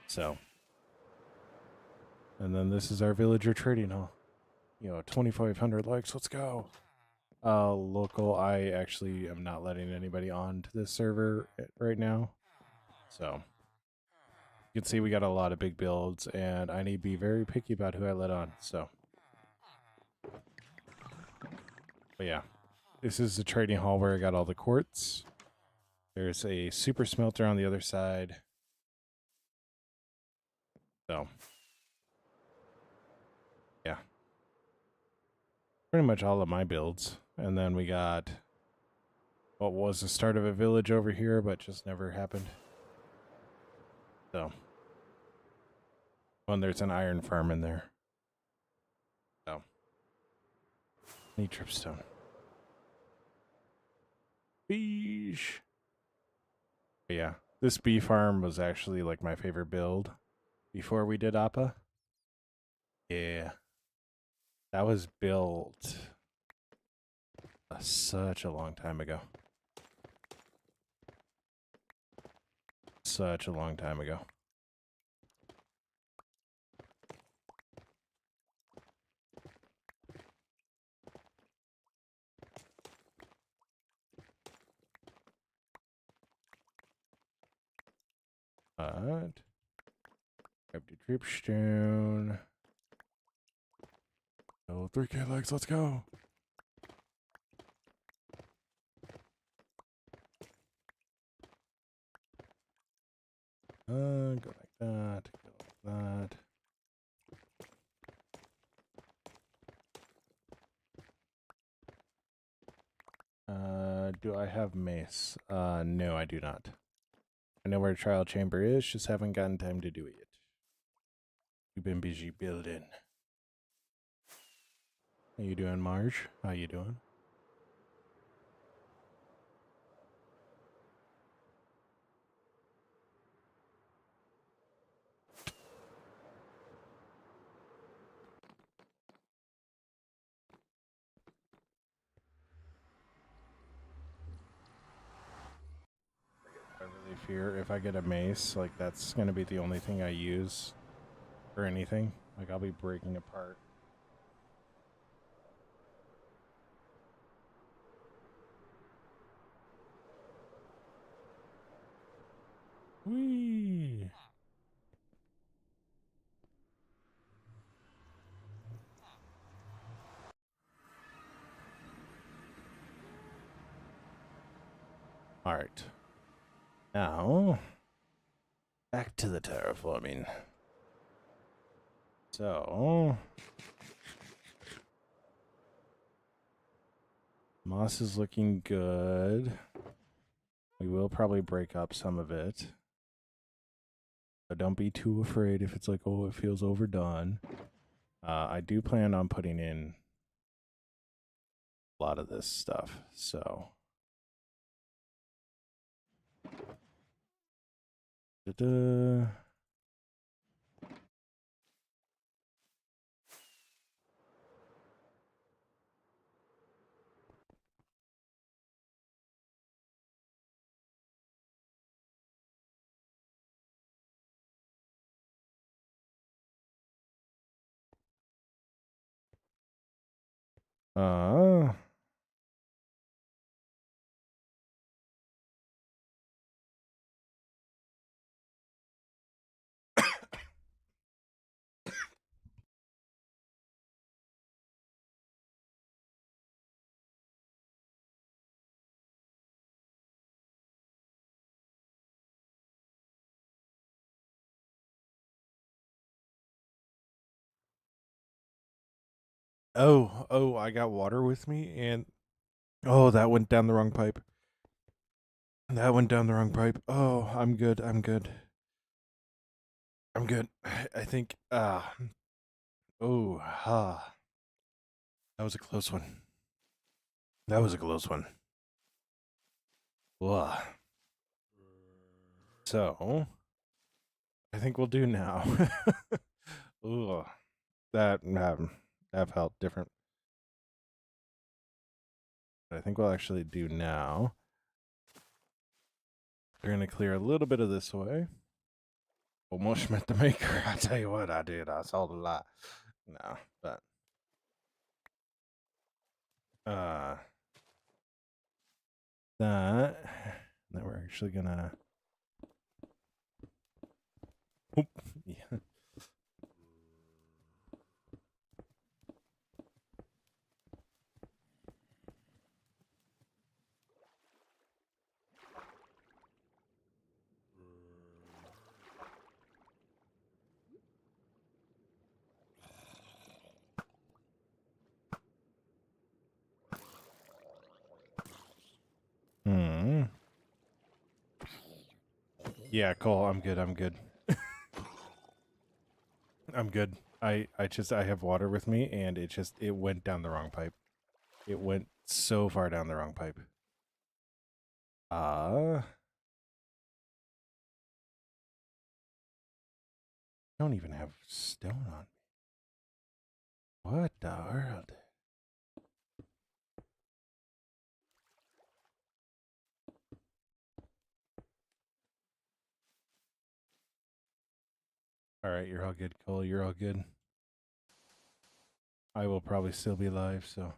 So, and then this is our villager trading hall. 2,500 likes. Let's go. Local, I actually am not letting anybody on to this server right now. So, you can see we got a lot of big builds, and I need to be very picky about who I let on. So, but yeah, this is the trading hall where I got all the quartz. There's a super smelter on the other side. So, yeah. Pretty much all of my builds. And then we got what was the start of a village over here, but just never happened. So, when there's an iron farm in there. So, need tripstone. Beesh. But yeah, this bee farm was actually like my favorite build before we did Appa. Yeah. That was built such a long time ago. Such a long time ago. But grab the dripstone. Oh, 3K likes, let's go. Go like that, go like that. Do I have mace? No, I do not. I know where a trial chamber is, just haven't gotten time to do it yet. We've been busy building. How you doing, Marge? How you doing? I really fear if I get a mace, like that's gonna be the only thing I use for anything. Like I'll be breaking apart. Whee! All right. Now, back to the terraforming. So, moss is looking good. We will probably break up some of it. But don't be too afraid if it's like, oh, it feels overdone. I do plan on putting in a lot of this stuff, so. Da-da. Uh, oh, I got water with me, and oh, that went down the wrong pipe. That went down the wrong pipe. Oh, I'm good. I'm good. I'm good. I think. Oh, ha. That was a close one. That was a close one. Ugh. So, I think we'll do now. Ugh. That felt different. But I think we'll actually do now. We're gonna clear a little bit of this away. Almost met the maker. I tell you what, I did. I sold a lot. No, but that. Then we're actually gonna. Oop, yeah. Hmm. Yeah, Cole, I'm good. I'm good. I'm good. I have water with me, and it went down the wrong pipe. It went so far down the wrong pipe. I don't even have stone on me. What the world? All right, you're all good, Cole. You're all good. I will probably still be alive, so.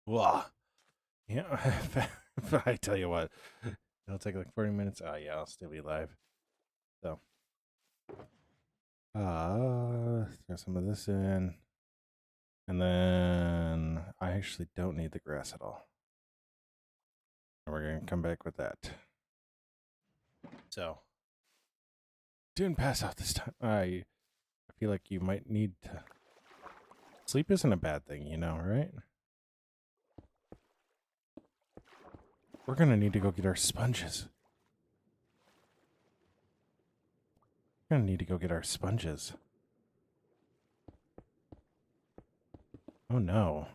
Wah. Yeah, I tell you what, it'll take like 40 minutes. Oh yeah, I'll still be alive. So, throw some of this in, and then I actually don't need the grass at all. And we're gonna come back with that. So, didn't pass out this time. I feel like you might need to. Sleep isn't a bad thing, you know, right? We're gonna need to go get our sponges. We're gonna need to go get our sponges. Oh no.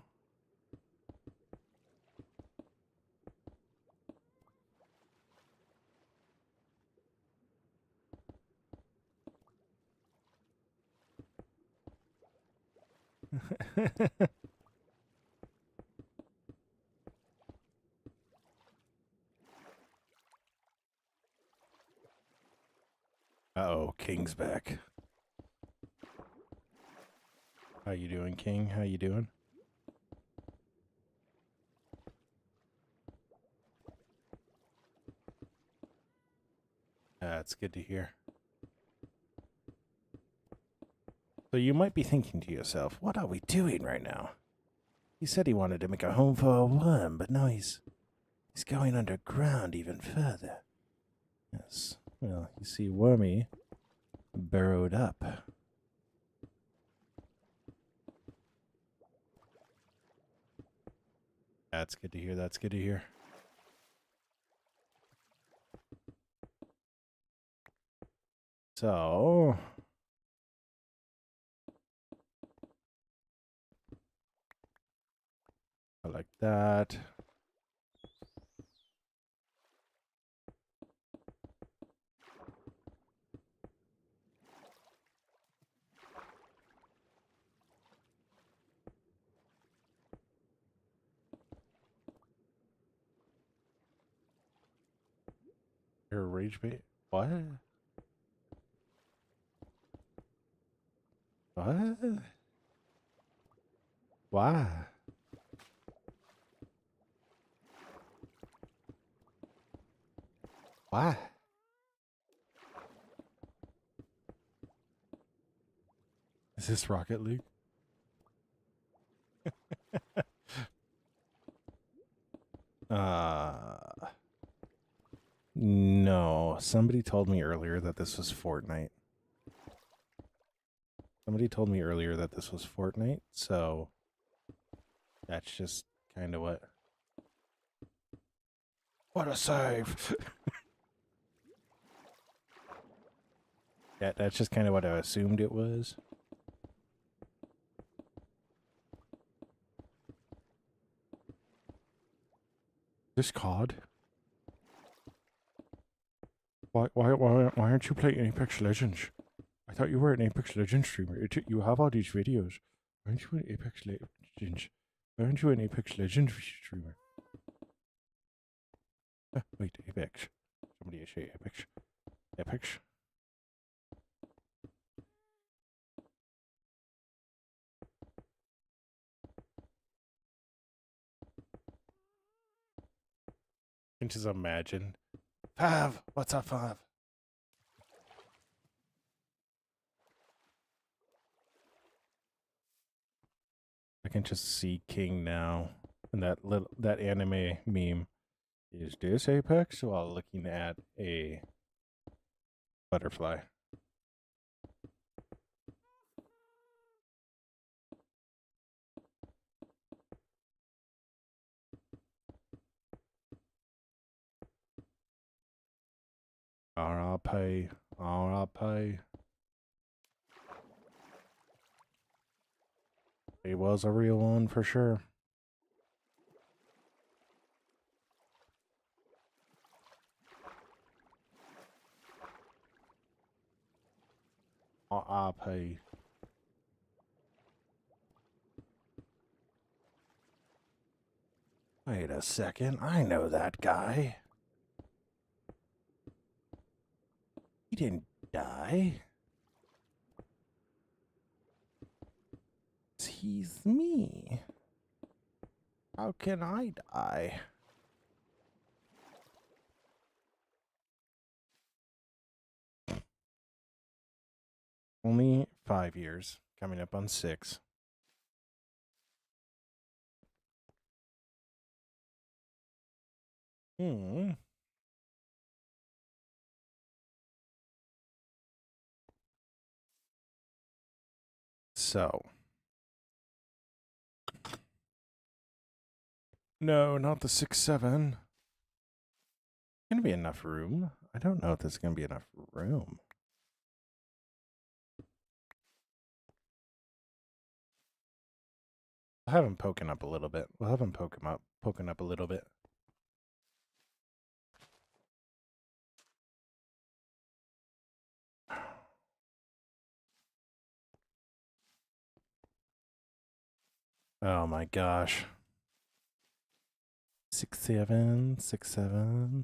King's back. How you doing, King? How you doing? That's good to hear. So you might be thinking to yourself, what are we doing right now? He said he wanted to make a home for a worm, but now he's going underground even further. Yes. Well, you see, Wormy burrowed up. That's good to hear. That's good to hear. So, I like that. Your rage bait? What? What? Why? Why? Is this Rocket League? No. Somebody told me earlier that this was Fortnite. Somebody told me earlier that this was Fortnite, so that's just kind of what. What a save! That's just kind of what I assumed it was. This COD? Why aren't you playing Apex Legends? I thought you were an Apex Legends streamer. You have all these videos. Why aren't you an Apex Legends? Why aren't you an Apex Legends streamer? Wait, Apex. Somebody say Apex. Apex. I can just imagine. Fav, what's up, Fav? I can just see King now in that anime meme. Is this Apex? While looking at a butterfly. RRP. RRP. He was a real one for sure. RRP. Wait a second. I know that guy. He didn't die. He's me. How can I die? Only 5 years. Coming up on 6. So. No, not the 6-7. Gonna be enough room. I don't know if there's gonna be enough room. We'll have him poking up a little bit. We'll have him poking up a little bit. Oh my gosh. 6-7, 6-7.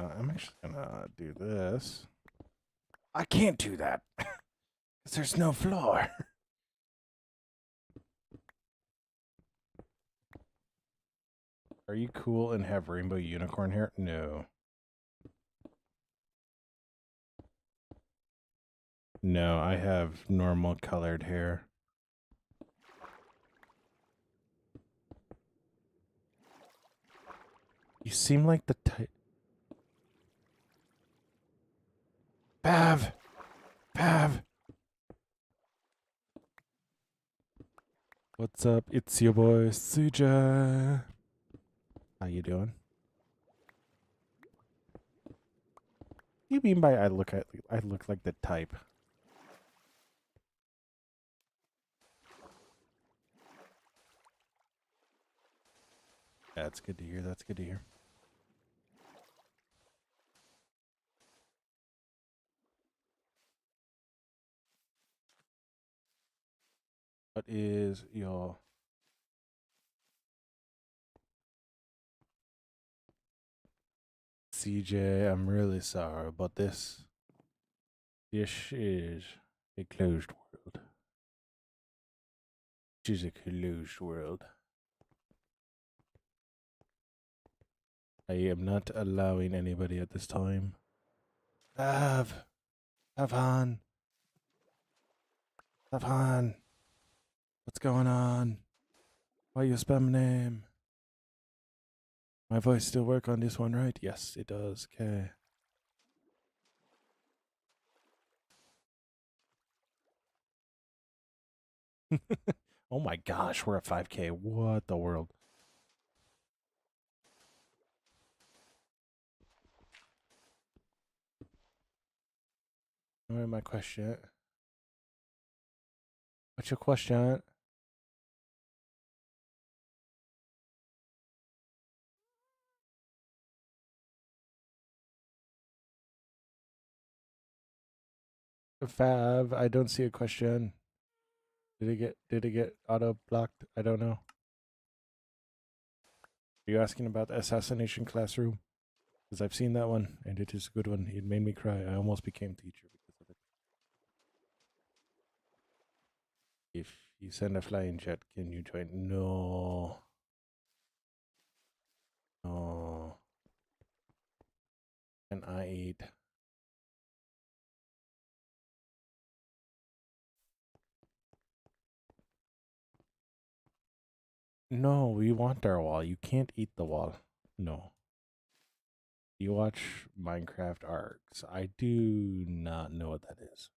I'm actually gonna do this. I can't do that because there's no floor. Are you cool and have rainbow unicorn hair? No. No, I have normal colored hair. You seem like the type. Pav! Pav! What's up? It's your boy, Suja. How you doing? You mean by I look like the type? That's good to hear. That's good to hear. What is your CJ? I'm really sorry about this. This is a closed world. This is a closed world. I am not allowing anybody at this time. Have on. What's going on? Why you spam my name? My voice still work on this one, right? Yes, it does. Okay. Oh my gosh, we're at 5K. What the world? What am my question? What's your question? Fav, I don't see a question. Did it get auto blocked? I don't know. Are you asking about the assassination classroom? Because I've seen that one and it is a good one. It made me cry. I almost became teacher because of it. If you send a flying jet, can you join? No. No. And I ate. No, we want our wall. You can't eat the wall. No. You watch Minecraft Arcs. I do not know what that is.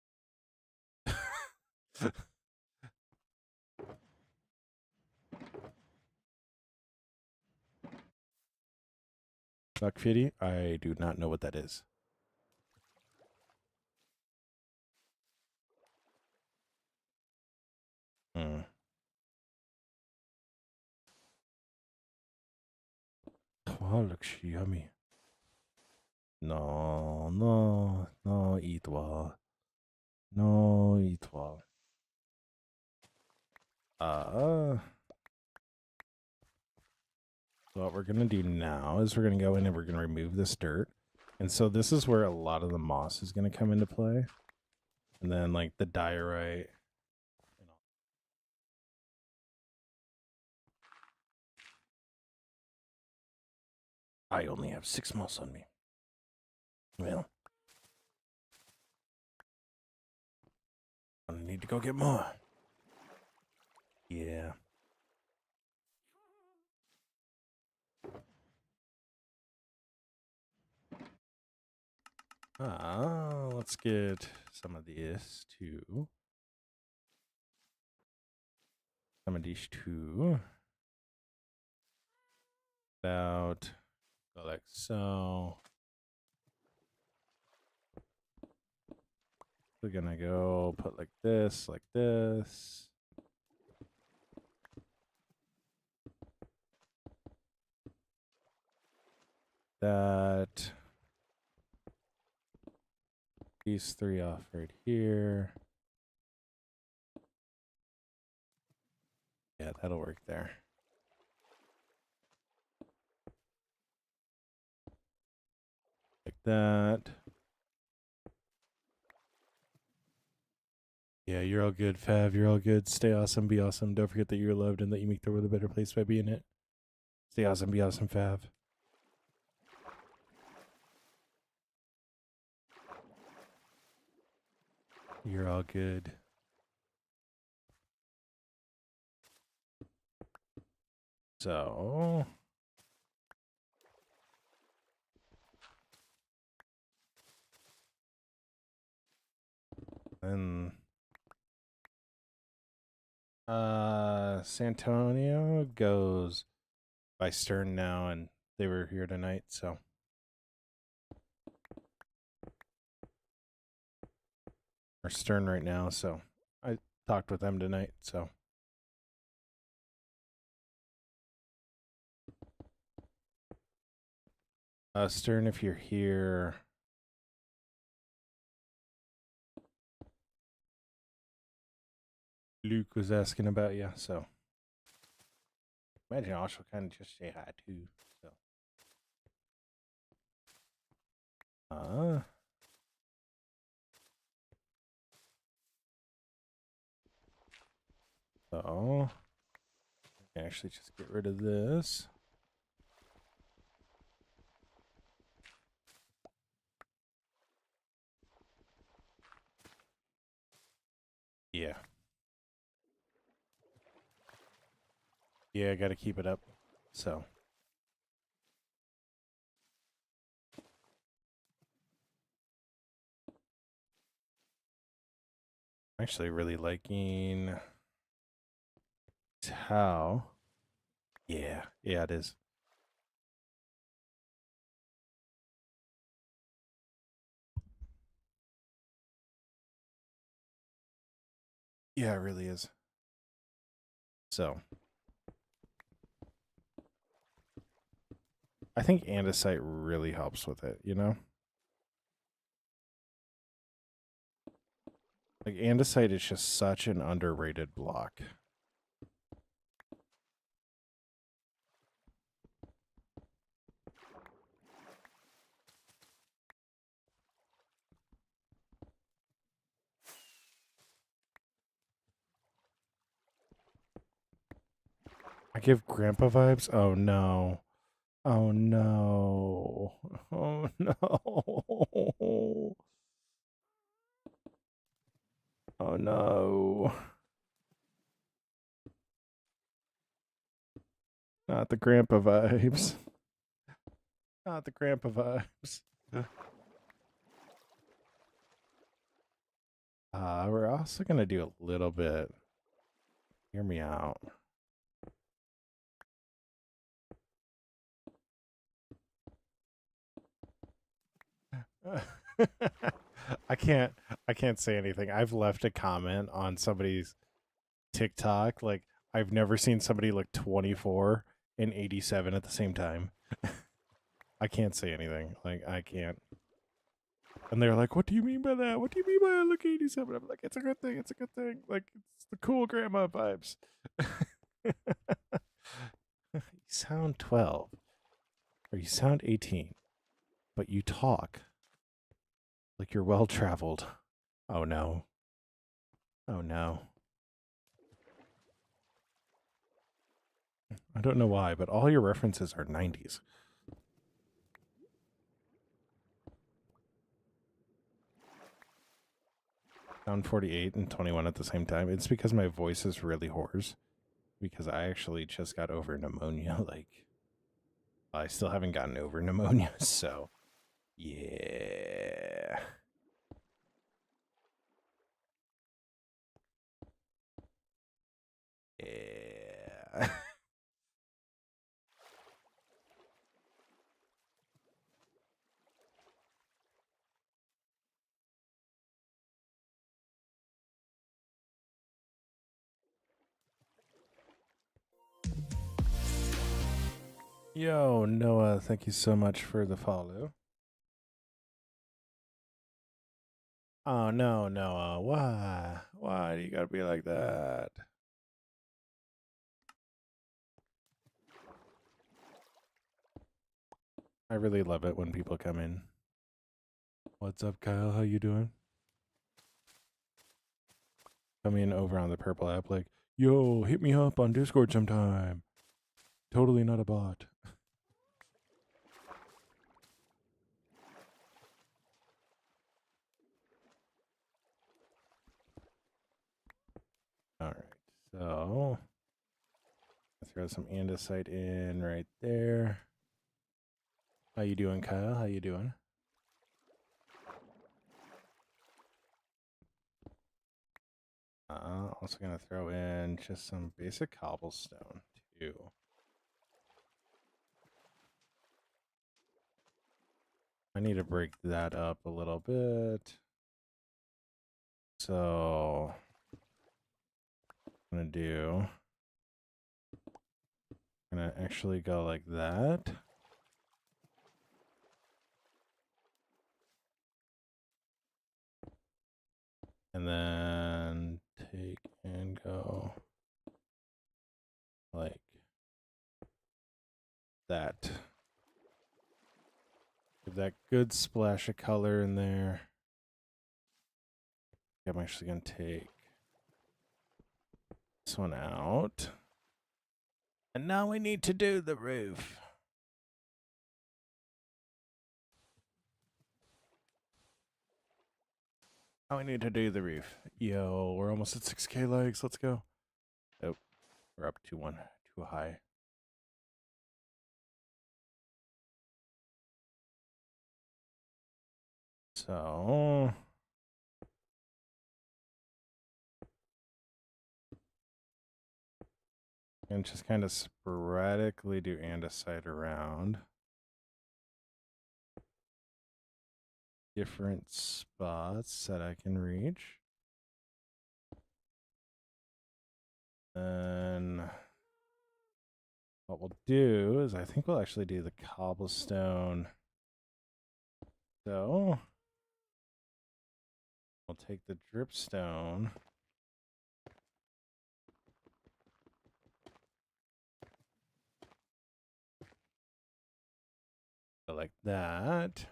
Buckfitty? I do not know what that is. Mm. Wow, looks yummy. No, no, no, eat well. No, eat well. What we're gonna do now is we're gonna go in and we're gonna remove this dirt. And so this is where a lot of the moss is gonna come into play. And then like the diorite. I only have 6 moss on me. Well, I need to go get more. Yeah. Let's get some of this too. Some of these too. About go like so. We're gonna go put like this, like this. That. These 3 off right here. Yeah, that'll work there. that. Yeah, you're all good, Fav. You're all good. Stay awesome, be awesome. Don't forget that you're loved and that you make the world a better place by being it. Stay awesome, be awesome, Fav. You're all good. So, then Santonio goes by Stern now, and they were here tonight, so or Stern right now, so I talked with them tonight, so Stern, if you're here, Luke was asking about you, so imagine Ash will kind of just say hi too. So, so I can actually just get rid of this. Yeah. Yeah, I got to keep it up. So. I'm actually really liking how. Yeah, it is. Yeah, it really is. So. I think andesite really helps with it, you know? Like, andesite is just such an underrated block. I give grandpa vibes? Oh, no. Oh, no. Oh, no. Oh, no. Not the grandpa vibes. Not the grandpa vibes. We're also going to do a little bit. Hear me out. I can't say anything. I've left a comment on somebody's TikTok. Like, I've never seen somebody look 24 and 87 at the same time. I can't say anything. Like, I can't. And they're like, "What do you mean by that? What do you mean by I look 87?" I'm like, "It's a good thing. It's a good thing. Like, it's the cool grandma vibes." You sound 12 or you sound 18, but you talk like you're well traveled. Oh no. Oh no. I don't know why, but all your references are 90s. Sound 48 and 21 at the same time. It's because my voice is really hoarse because I actually just got over pneumonia. Like, I still haven't gotten over pneumonia, so yeah. Yeah. Yo, Noah, thank you so much for the follow. Oh, no, Noah. Why? Why do you gotta be like that? I really love it when people come in. What's up, Kyle? How you doing? Coming over on the purple app like, yo, hit me up on Discord sometime. Totally not a bot. All right, so let's throw some andesite in right there. How you doing, Kyle? How you doing? Also gonna throw in just some basic cobblestone too. I need to break that up a little bit. So I'm gonna actually go like that. And then take and go like that. Give that good splash of color in there. I'm actually going to take this one out. And now we need to do the roof. Now we need to do the roof. Yo, we're almost at 6K likes. Let's go. Oh, we're up too high. So and just kind of sporadically do andesite around different spots that I can reach. And what we'll do is I think we'll actually do the cobblestone. So we'll take the dripstone. Go like that.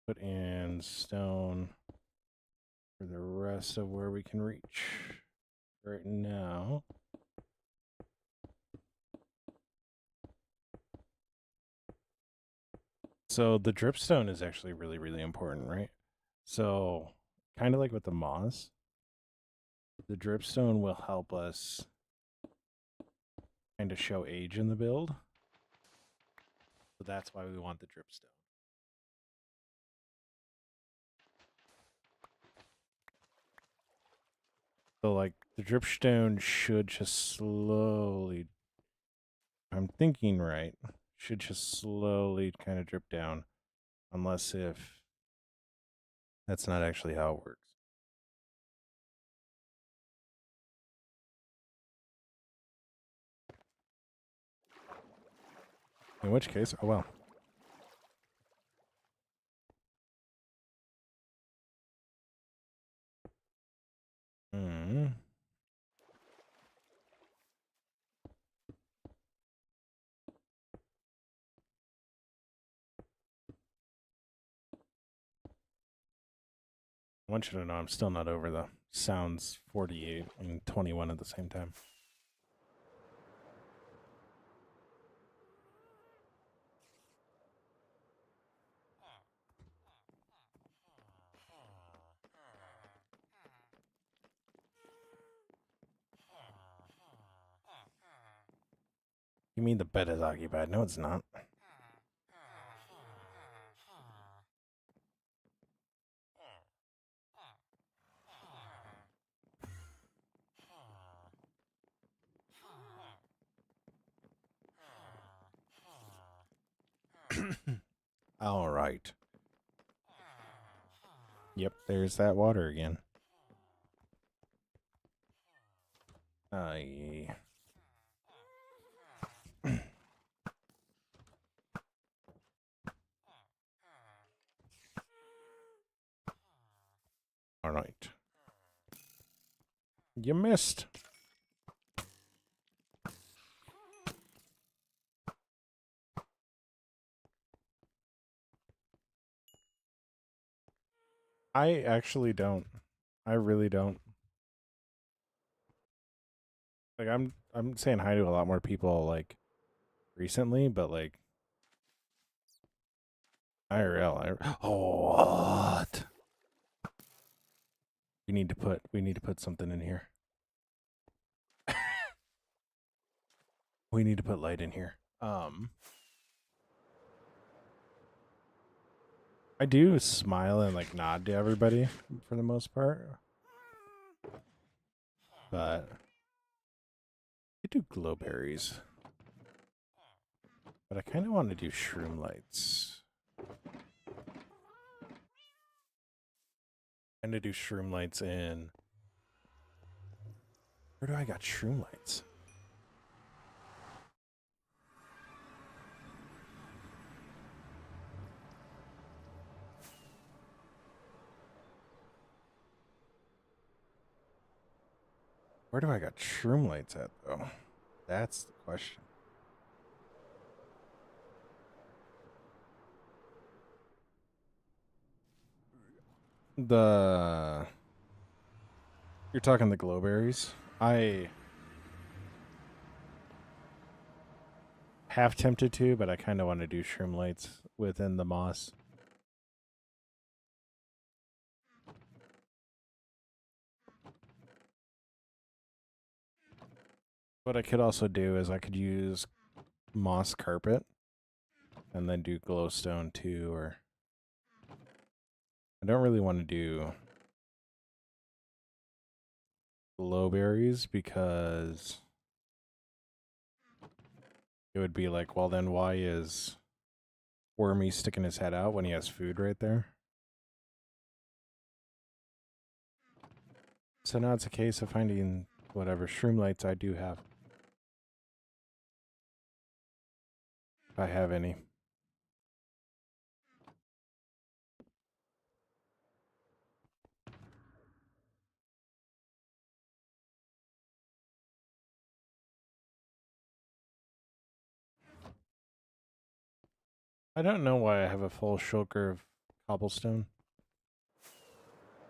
Put in stone for the rest of where we can reach right now. So the dripstone is actually really, really important, right? So kind of like with the moss, the dripstone will help us kind of show age in the build. So that's why we want the dripstone. So like the dripstone should just slowly, I'm thinking right, should just slowly kind of drip down, unless if that's not actually how it works. In which case, oh well. I want you to know I'm still not over the sounds 48 and 21 at the same time. You mean the bed is occupied? No, it's not. All right. Yep, there's that water again. Yeah. All right. You missed. I actually don't. I really don't. Like I'm saying hi to a lot more people like recently, but like IRL. Oh, what? We need to put something in here. We need to put light in here. I do smile and like nod to everybody for the most part, but I do glow berries. But I kind of want to do shroom lights. And to do shroom lights in. Where do I got shroom lights? Where do I got shroom lights at though? That's the question. The You're talking the glowberries. I half tempted to, but I kind of want to do shroom lights within the moss. What I could also do is I could use moss carpet and then do glowstone too, or I don't really want to do glowberries because it would be like, well, then why is Wormy sticking his head out when he has food right there? So now it's a case of finding whatever shroom lights I do have. If I have any. I don't know why I have a full shulker of cobblestone.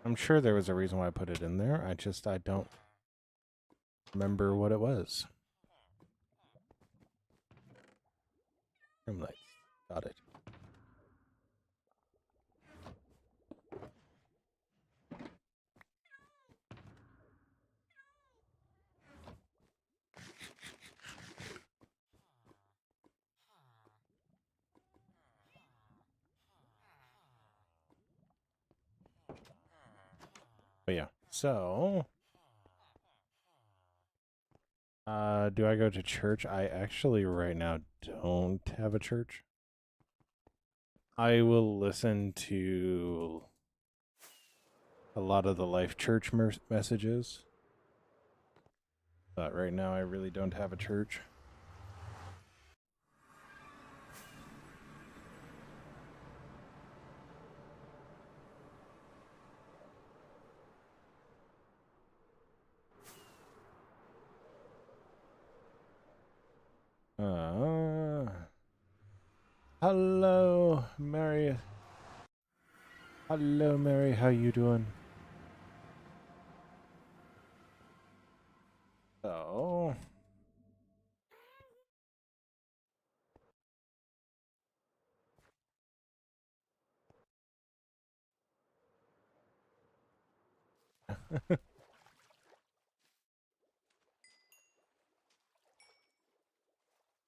I'm sure there was a reason why I put it in there. I don't remember what it was. Shroom lights. Got it. But yeah. So do I go to church? I actually right now don't have a church. I will listen to a lot of the Life Church messages. But right now I really don't have a church. Hello, Mary. Hello, Mary. How you doing? So,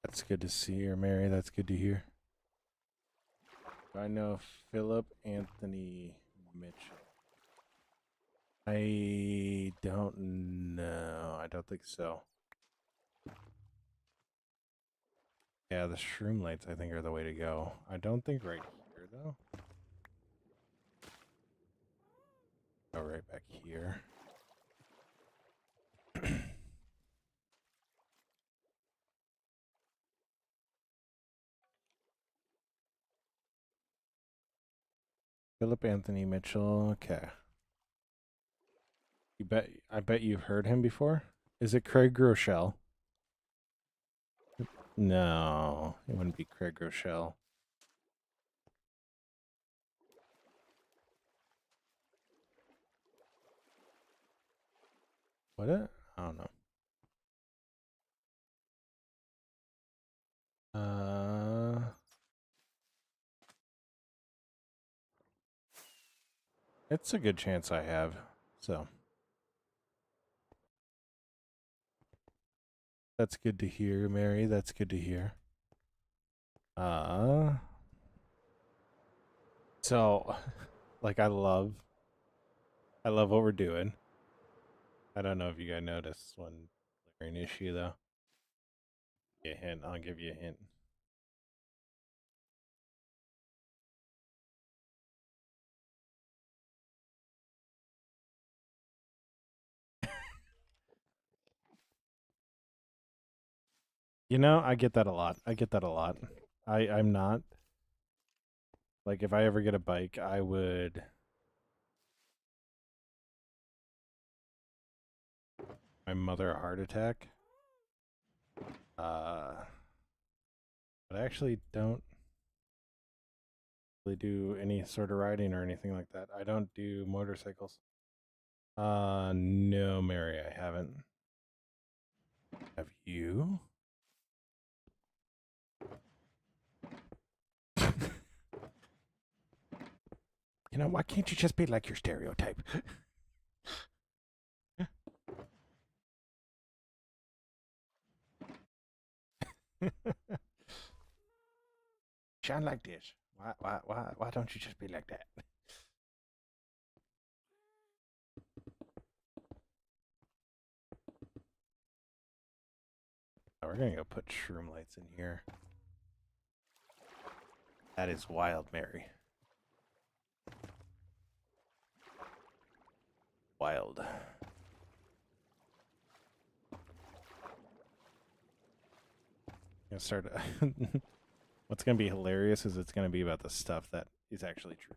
that's good to see you, Mary. That's good to hear. I know Philip Anthony Mitchell. I don't know. I don't think so. Yeah, the shroom lights I think are the way to go. I don't think right here though. Go right back here. Philip Anthony Mitchell. Okay. I bet you've heard him before. Is it Craig Groeschel? No, it wouldn't be Craig Groeschel. What it? I don't know. It's a good chance I have. So that's good to hear, Mary. That's good to hear. So like I love what we're doing. I don't know if you guys noticed one glaring issue though. Give you a hint. I'll give you a hint. You know, I get that a lot. I'm not like if I ever get a bike, I would my mother a heart attack. But I actually don't really do any sort of riding or anything like that. I don't do motorcycles. No, Mary, I haven't. Have you? You know, why can't you just be like your stereotype? Shine like this. Why don't you just be like that? Oh, we're gonna go put shroom lights in here. That is wild, Mary. Wild. Gonna start. What's gonna be hilarious is it's gonna be about the stuff that is actually true.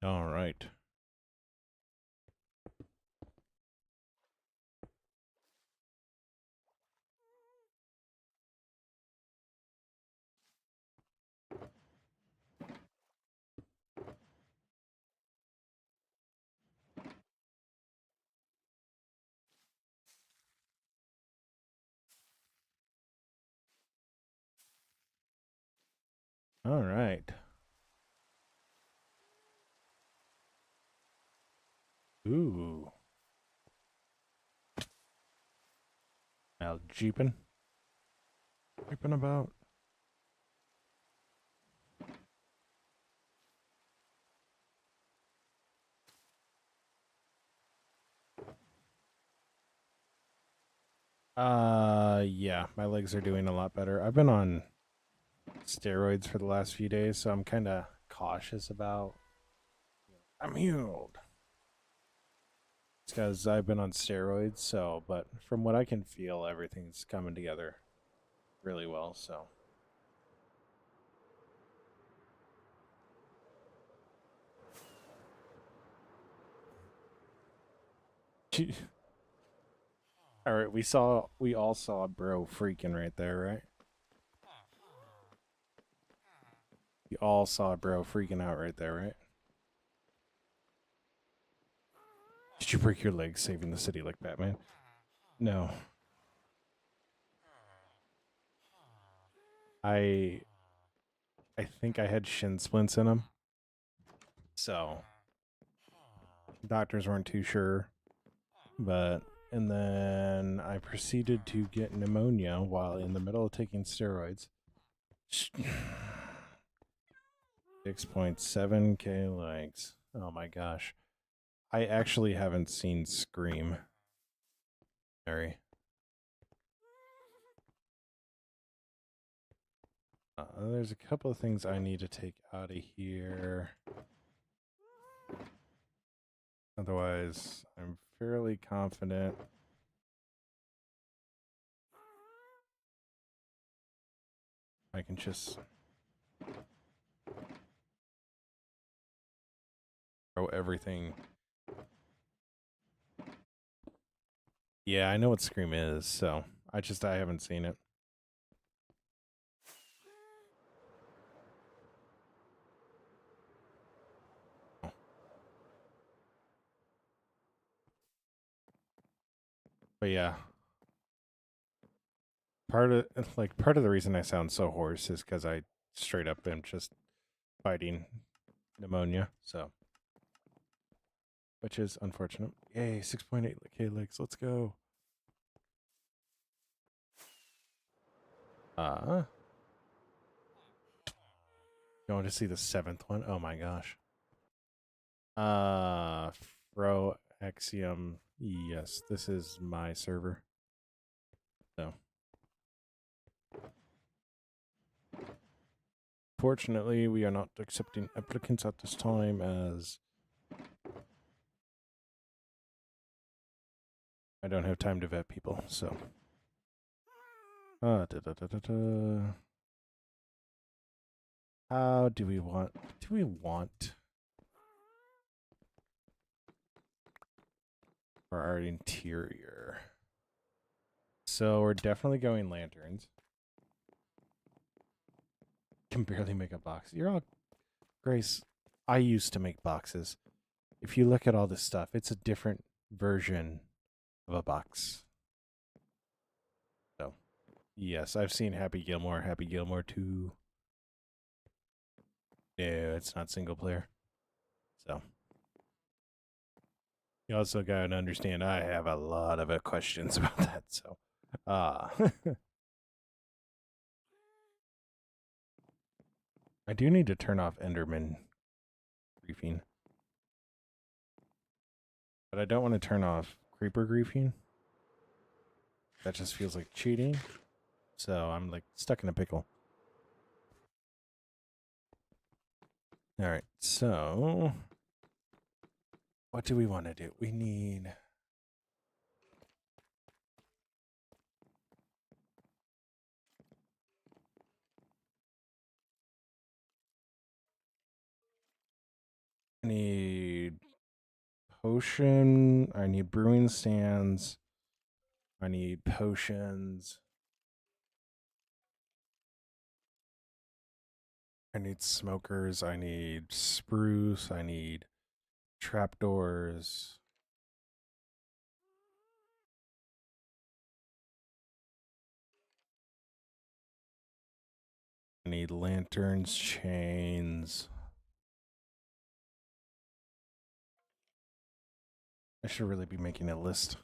All right. All right. Ooh. Now jeeping. Jeeping about. Yeah, my legs are doing a lot better. I've been on steroids for the last few days, so I'm kind of cautious about. I'm healed. It's because I've been on steroids, so, but from what I can feel, everything's coming together really well, so. All right, we all saw bro freaking right there, right? We all saw bro freaking out right there, right? Did you break your leg saving the city like Batman? No. I I think I had shin splints in them. So doctors weren't too sure. But and then I proceeded to get pneumonia while in the middle of taking steroids. 6.7k legs. Oh my gosh. I actually haven't seen Scream. Sorry. There's a couple of things I need to take out of here. Otherwise, I'm fairly confident. I can just throw everything. Yeah, I know what Scream is, so I haven't seen it. But yeah, part of the reason I sound so hoarse is because I straight up am just fighting pneumonia. So, which is unfortunate. Yay, 6.8K legs. Let's go. You want to see the 7th one? Oh my gosh. Fro Axiom. Yes, this is my server. So, fortunately, we are not accepting applicants at this time as I don't have time to vet people. So, How do we want? Do we want for our interior? So we're definitely going lanterns. Can barely make a box. You're all Grace. I used to make boxes. If you look at all this stuff, it's a different version of a box. So, yes, I've seen Happy Gilmore 2. No, it's not single player. So, you also got to understand I have a lot of questions about that. So, I do need to turn off Enderman griefing. But I don't want to turn off Creeper griefing. That just feels like cheating. So I'm like stuck in a pickle. Alright, so what do we want to do? We need I need potion. I need brewing stands. I need potions. I need smokers. I need spruce. I need trapdoors. I need lanterns, chains. I should really be making a list.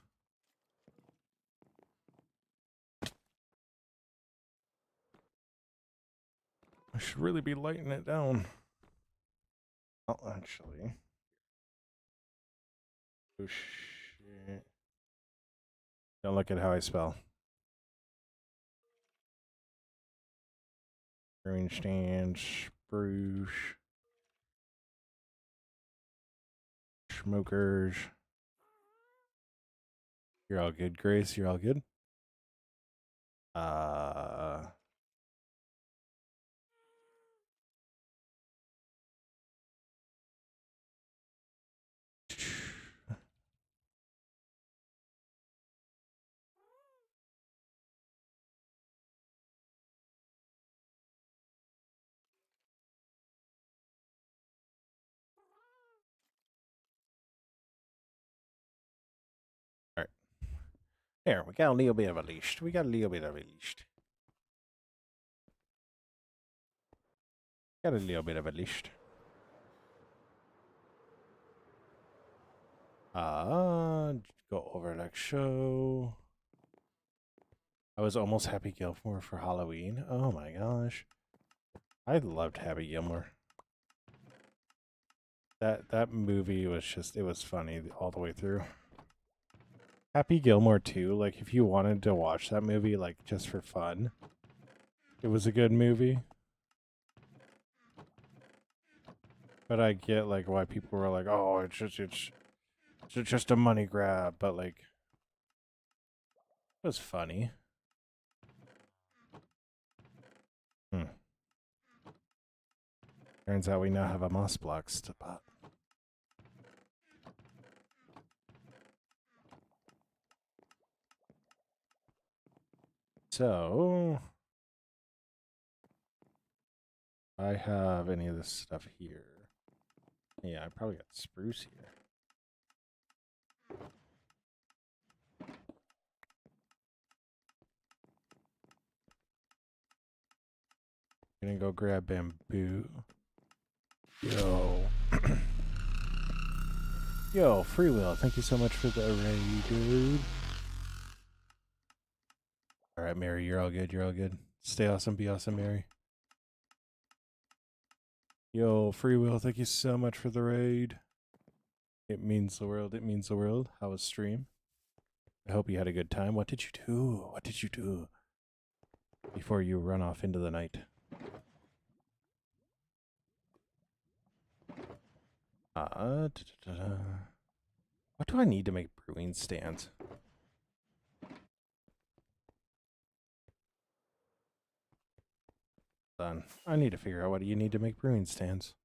I should really be lighting it down. Oh, actually. Oh, shit. Don't look at how I spell. Brewing stand, spruce, smokers. You're all good, Grace. You're all good. All right. There, we got a little bit of a list. Got a little bit of a list. Go over like show. I was almost Happy Gilmore for Halloween. Oh my gosh. I loved Happy Gilmore. That movie was just, it was funny all the way through. Happy Gilmore 2, like if you wanted to watch that movie like just for fun, it was a good movie. But I get like why people were like, "Oh, it's just a money grab," but like it was funny. Turns out we now have a moss block spot. So, I have any of this stuff here. Yeah, I probably got spruce here. Gonna go grab bamboo. Yo. Yo, Free Will, thank you so much for the array, dude. Alright, Mary, you're all good, you're all good. Stay awesome, be awesome, Mary. Yo, Free Will, thank you so much for the raid. It means the world, it means the world. How was stream? I hope you had a good time. What did you do? What did you do? Before you run off into the night. What do I need to make brewing stands? Done. I need to figure out what you need to make brewing stands.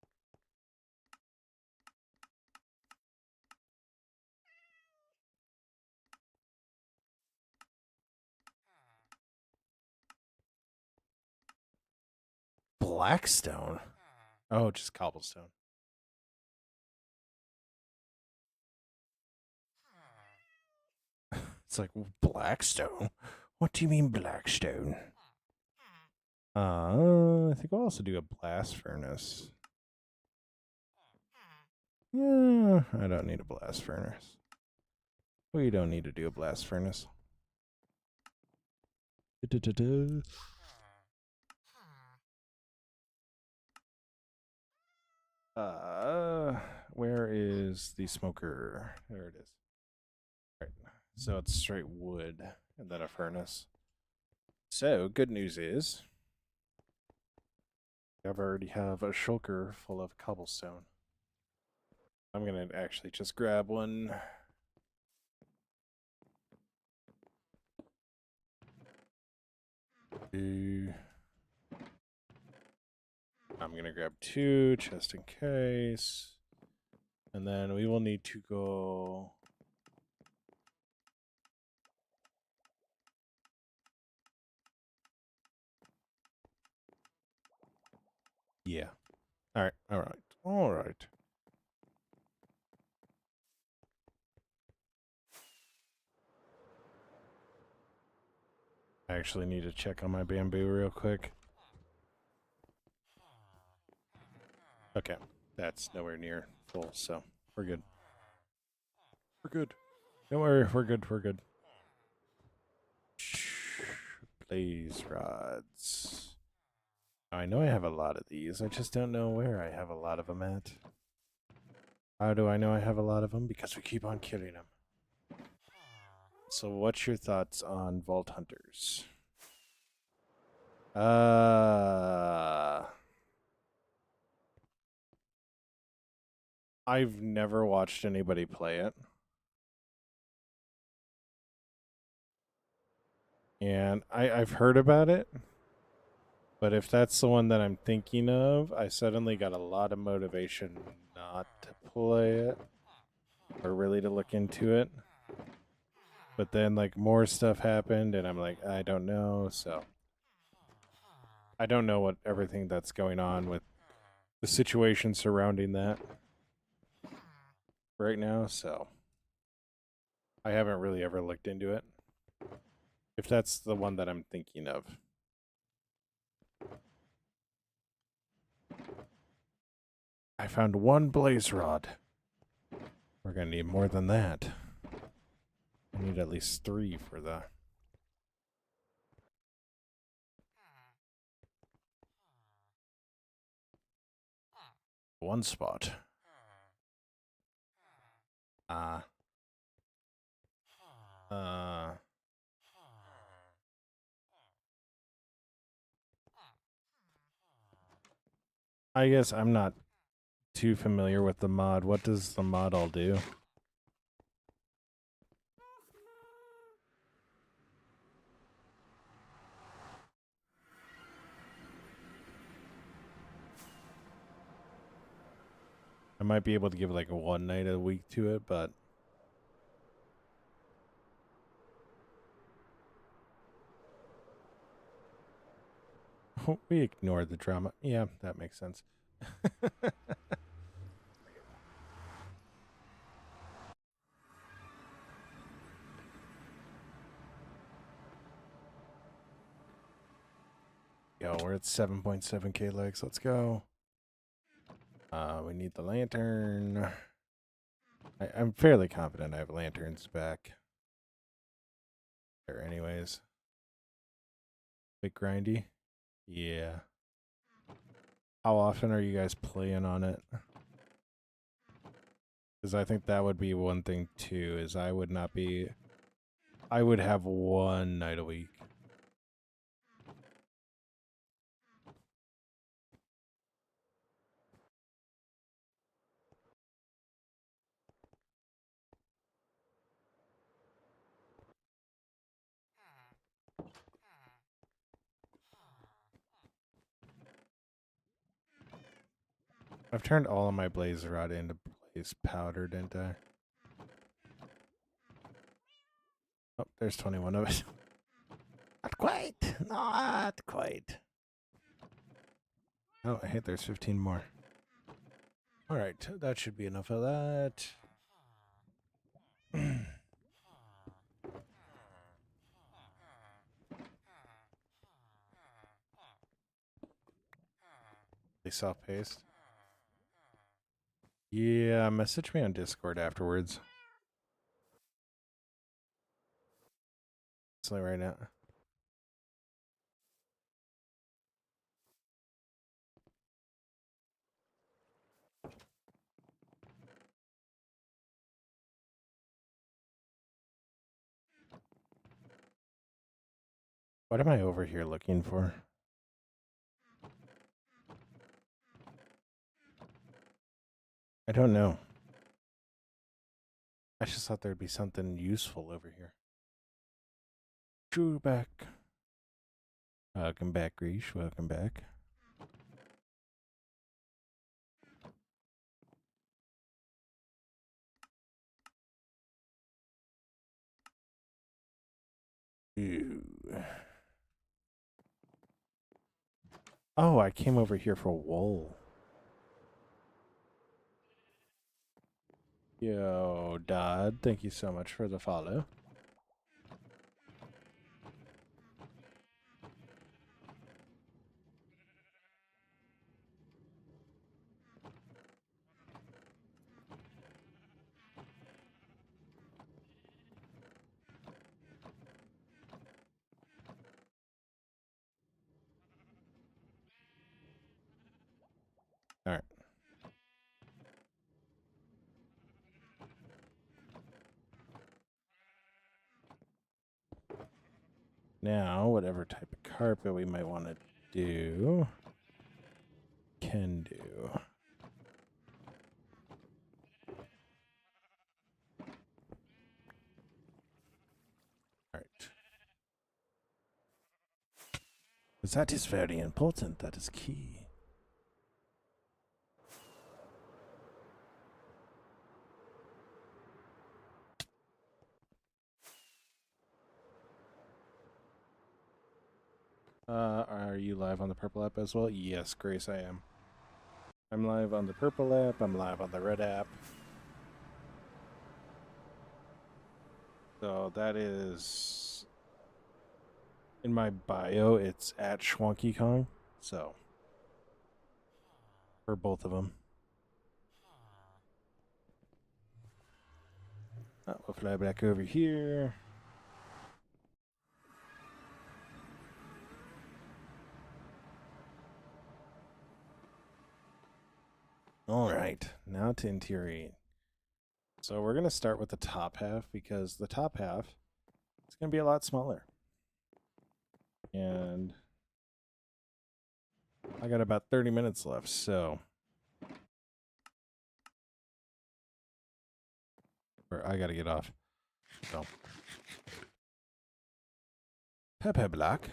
Blackstone? Oh, just cobblestone. It's like, Blackstone? What do you mean Blackstone? I think we'll also do a blast furnace. Yeah, I don't need a blast furnace. We don't need to do a blast furnace. Where is the smoker? There it is. Right. So it's straight wood and then a furnace. So, good news is I already have a shulker full of cobblestone. I'm gonna actually just grab one. I'm gonna grab 2 just in case. And then we will need to go. Yeah. Alright, alright, alright. I actually need to check on my bamboo real quick. Okay, that's nowhere near full, so we're good. We're good. Don't worry, we're good, we're good. Blaze rods. I know I have a lot of these, I just don't know where I have a lot of them at. How do I know I have a lot of them? Because we keep on killing them. So what's your thoughts on Vault Hunters? I've never watched anybody play it. And I've heard about it. But if that's the one that I'm thinking of, I suddenly got a lot of motivation not to play it. Or really to look into it. But then, like, more stuff happened, and I'm like, I don't know, so. I don't know what everything that's going on with the situation surrounding that right now, so. I haven't really ever looked into it. If that's the one that I'm thinking of. I found 1 blaze rod. We're gonna need more than that. I need at least 3 for the... one spot. I guess I'm not too familiar with the mod. What does the mod all do? I might be able to give like a 1 night a week to it, but we ignore the drama. Yeah, that makes sense. Yo, we're at 7.7k likes. Let's go. We need the lantern. I'm fairly confident I have lanterns back. There, anyways. Bit grindy. Yeah. How often are you guys playing on it? Because I think that would be one thing too. Is I would not be. I would have one night a week. I've turned all of my blazer rod into blaze powder, didn't I? Oh, there's 21 of it. Not quite. Not quite. Oh, hey, there's 15 more. All right, that should be enough of that. They self-paced. Yeah, message me on Discord afterwards. It's like right now. What am I over here looking for? I don't know. I just thought there'd be something useful over here. Drew back. Welcome back, Greesh. Welcome back. Ew. Oh, I came over here for wool. Yo, Dodd, thank you so much for the follow. All right. Now, whatever type of carpet we might want to do, can do. All right. Because that is very important. That is key. Are you live on the purple app as well? Yes, Grace, I am. I'm live on the purple app. I'm live on the red app. So that is in my bio. It's at Schwonky Kong. So for both of them. We'll fly back over here. All right, now to interior. So we're going to start with the top half because the top half is going to be a lot smaller. And I got about 30 minutes left, so I got to get off. So Pepe block.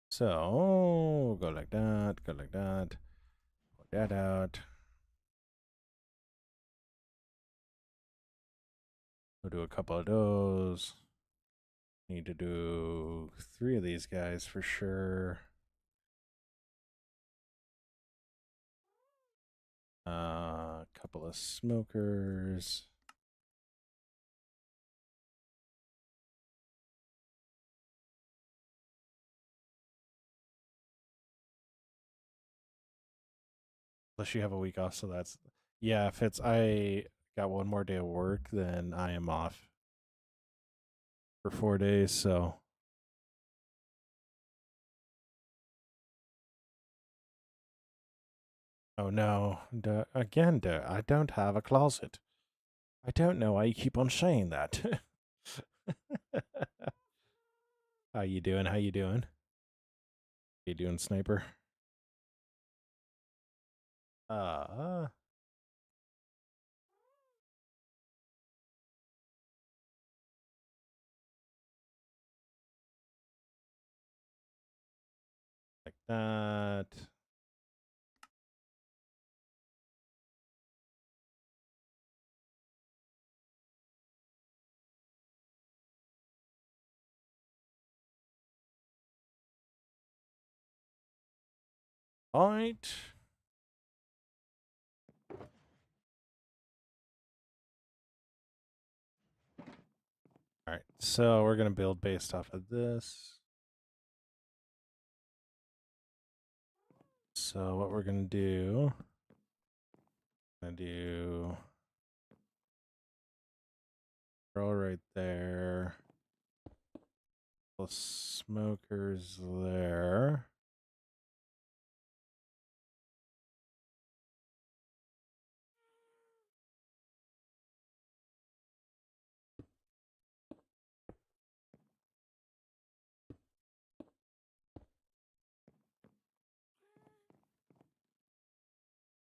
So go like that, go like that. Put that out. We'll do a couple of those. Need to do 3 of these guys for sure. A couple of smokers. Unless you have a week off, so that's yeah. If it's I got one more day of work, then I am off for 4 days. So oh no, again, I don't have a closet. I don't know why you keep on saying that. How you doing? How you doing? How you doing, sniper? Uh, like that. All right. All right. So we're gonna build based off of this. So what we're gonna do? Girl right there. The smokers there.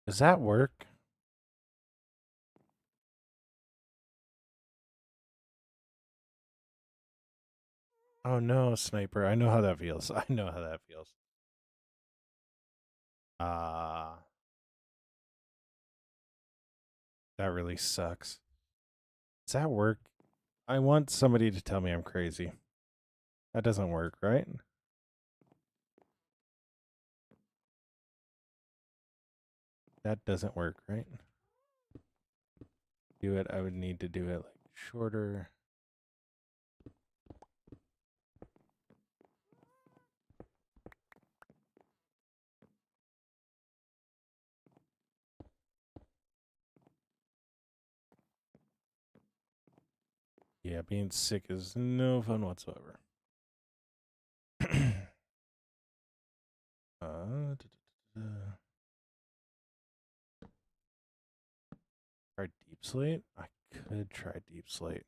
Does that work? Oh no, sniper. I know how that feels. I know how that feels. Ah, that really sucks. Does that work? I want somebody to tell me I'm crazy. That doesn't work, right? That doesn't work, right? Do it. I would need to do it like shorter. Yeah, being sick is no fun whatsoever. Da, da, da. Try deep slate? I could try deep slate.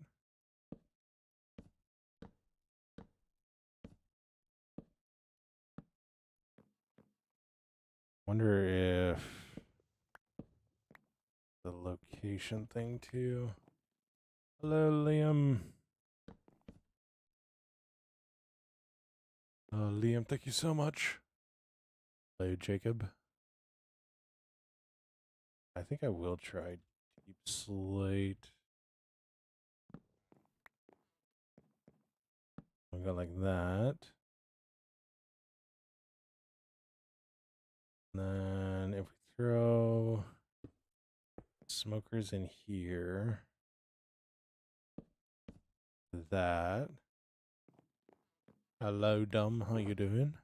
Wonder if the location thing too. Hello, Liam. Liam, thank you so much. Hello, Jacob. I think I will try deep slate. I'll go like that. And then if we throw smokers in here, that. Hello, dumb. How you doing?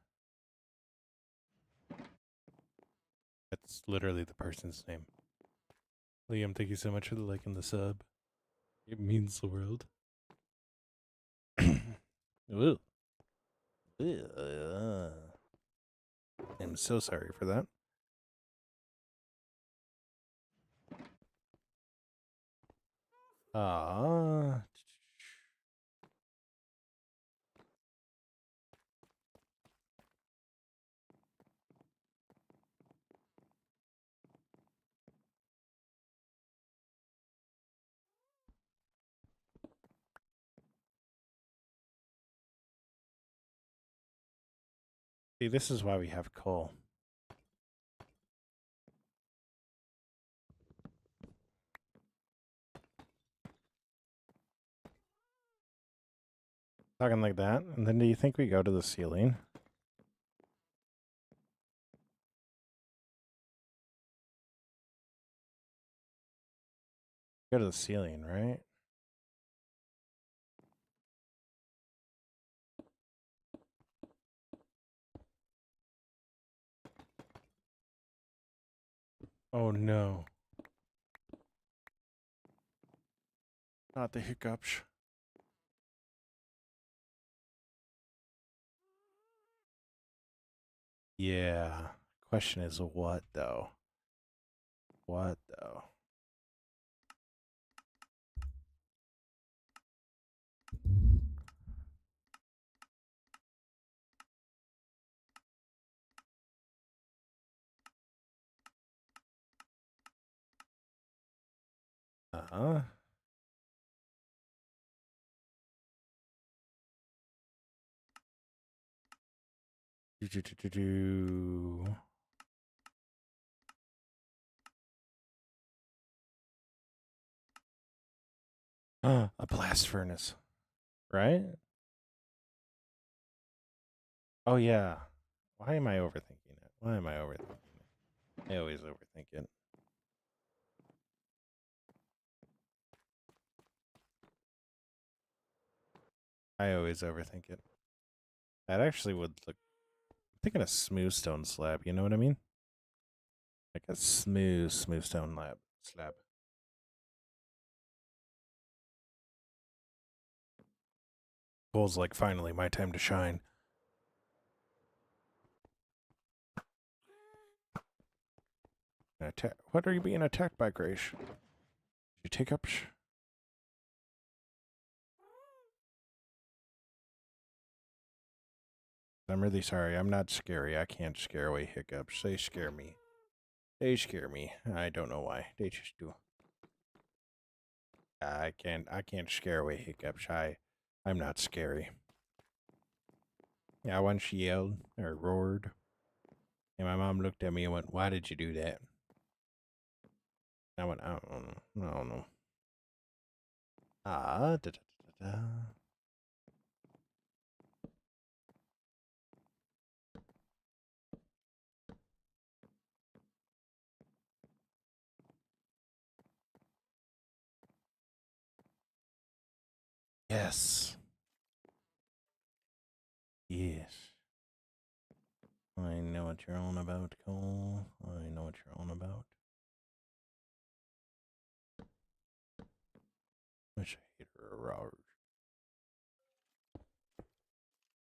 That's literally the person's name. Liam, thank you so much for the like and the sub. It means the world. Ooh. I'm so sorry for that. Ah. See, this is why we have coal. Talking like that. And then do you think we go to the ceiling? Go to the ceiling, right? Oh no. Not the hiccups. Yeah. Question is what though? What though? Uh-huh. Do. A blast furnace. Right? Oh yeah. Why am I overthinking it? Why am I overthinking it? I always overthink it. I always overthink it. That actually would look. I'm thinking a smooth stone slab. You know what I mean? Like a smooth stone slab. Cole's like, finally, my time to shine. What are you being attacked by, Grace? Did you take up? I'm really sorry. I'm not scary. I can't scare away hiccups. They scare me. They scare me. I don't know why. They just do. I can't scare away hiccups. I'm not scary. Yeah, once she yelled or roared, and my mom looked at me and went, "Why did you do that?" I went, "I don't know. I don't know." Ah, da da da da. Yes. Yes. I know what you're on about, Cole. I know what you're on about. Wish I hate her. Rawr.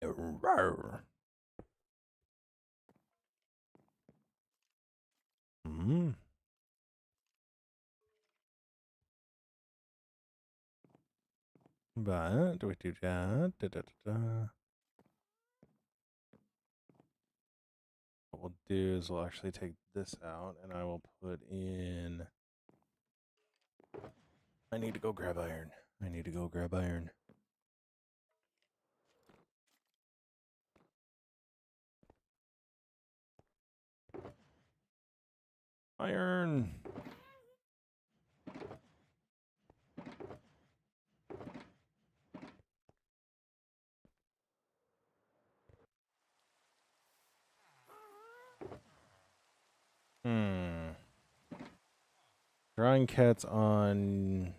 Rawr. Hmm. But do we do that? Da, da, da, da. What we'll do is we'll actually take this out and I will put in. I need to go grab iron. I need to go grab iron. Iron. Hmm. Drawing cats on.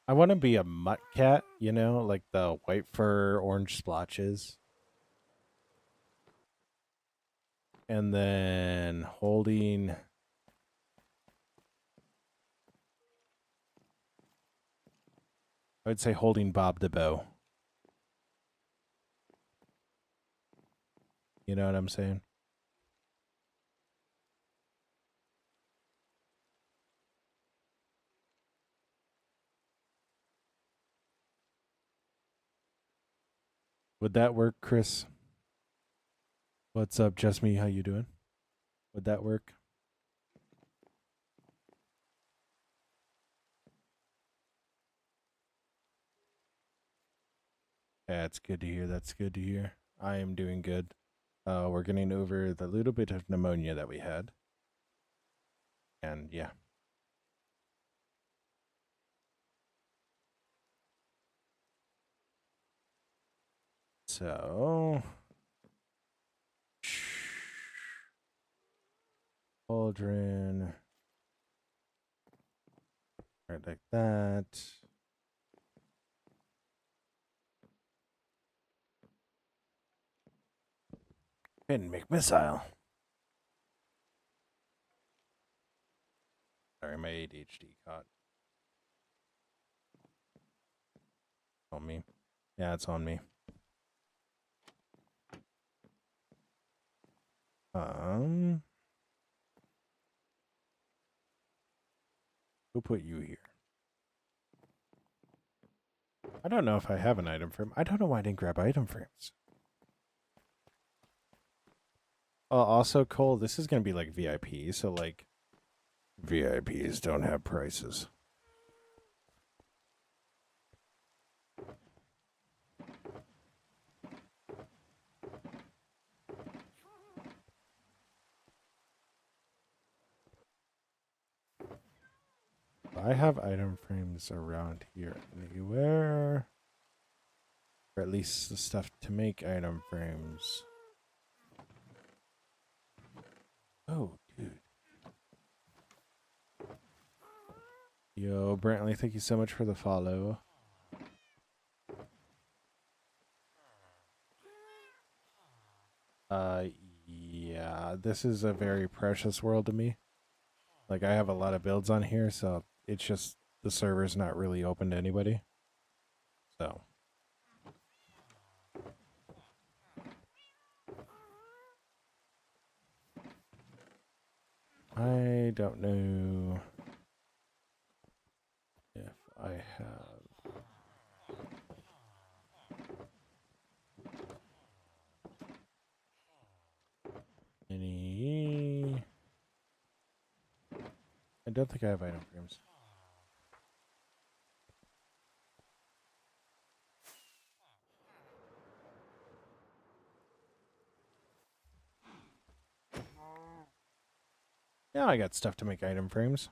I want to be a mutt cat, you know, like the white fur, orange splotches. And then holding. I would say holding Bob the Bow. You know what I'm saying? Would that work, Chris? What's up, Just Me? How you doing? Would that work? Yeah, it's good to hear. That's good to hear. I am doing good. We're getting over the little bit of pneumonia that we had. And yeah. So, cauldron, right like that. And make missile. Sorry, my ADHD caught on me. Yeah, it's on me. Who put you here? I don't know if I have an item frame. I don't know why I didn't grab item frames. Also, Cole, this is going to be like VIP, so like VIPs don't have prices. I have item frames around here anywhere. Or at least the stuff to make item frames. Oh, dude. Yo, Brantley, thank you so much for the follow. Yeah, this is a very precious world to me. Like, I have a lot of builds on here, so it's just the server's not really open to anybody. So. I don't know if I have any. I don't think I have item frames. Yeah, I got stuff to make item frames.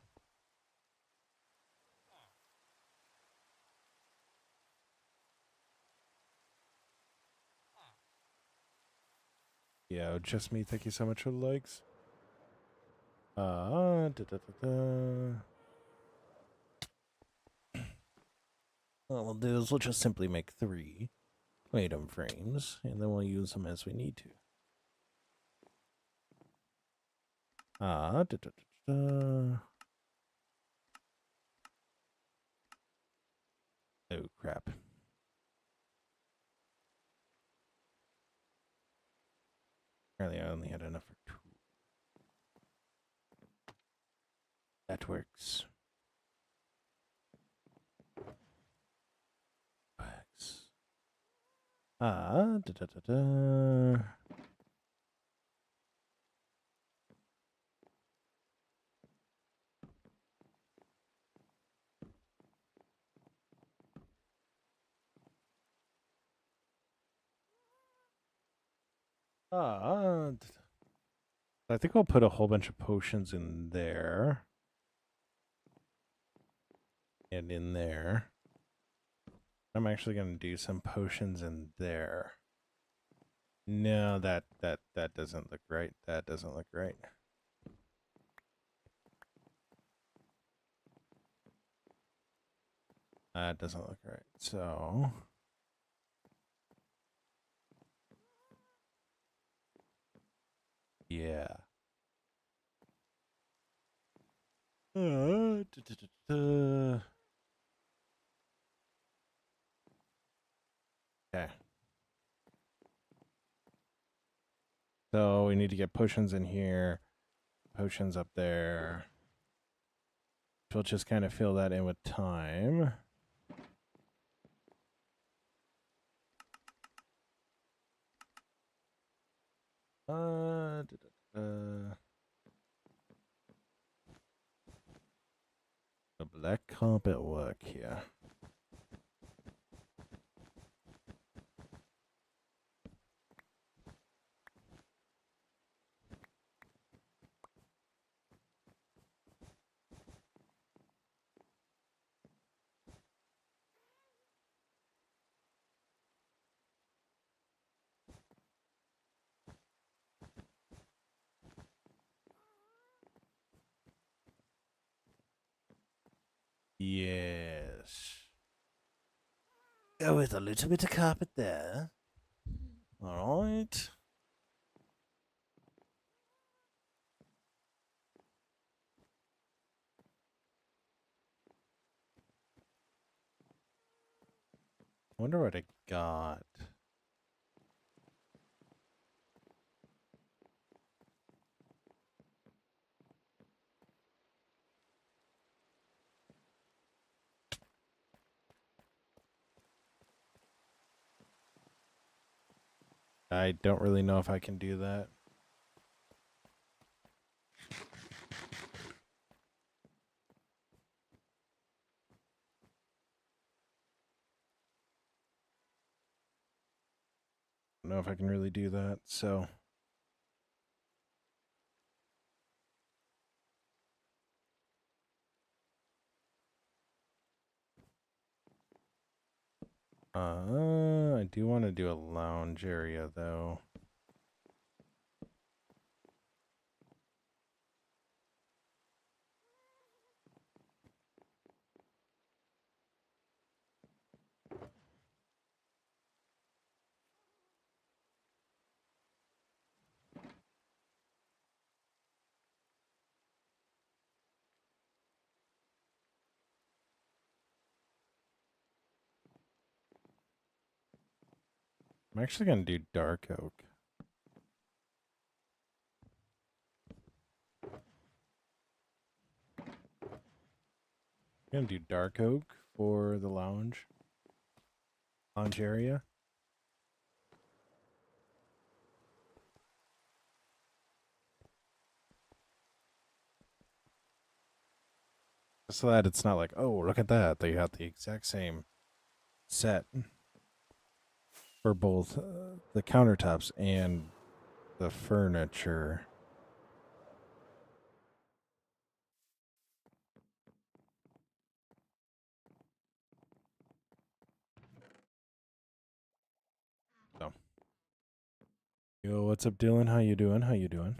Yeah, just me. Thank you so much for the likes. Da, da, da, da. What we'll do is we'll just simply make 3 item frames, and then we'll use them as we need to. Da, da, da, da. Oh, crap. Apparently I only had enough for 2. That works. Works. Da, da, da, da. I think I'll put a whole bunch of potions in there. And in there. I'm actually going to do some potions in there. No, that doesn't look right. That doesn't look right. That doesn't look right. So... yeah. Okay. So we need to get potions in here, potions up there. We'll just kind of fill that in with time. The black carpet work here. Yes. Go with a little bit of carpet there. All right. Wonder what I got. I don't really know if I can do that. I don't know if I can really do that, so. I do want to do a lounge area, though. I'm actually going to do dark oak. I'm going to do dark oak for the lounge area. So that it's not like, oh, look at that. They got the exact same set for both the countertops and the furniture. So, yo, what's up, Dylan? How you doing? How you doing?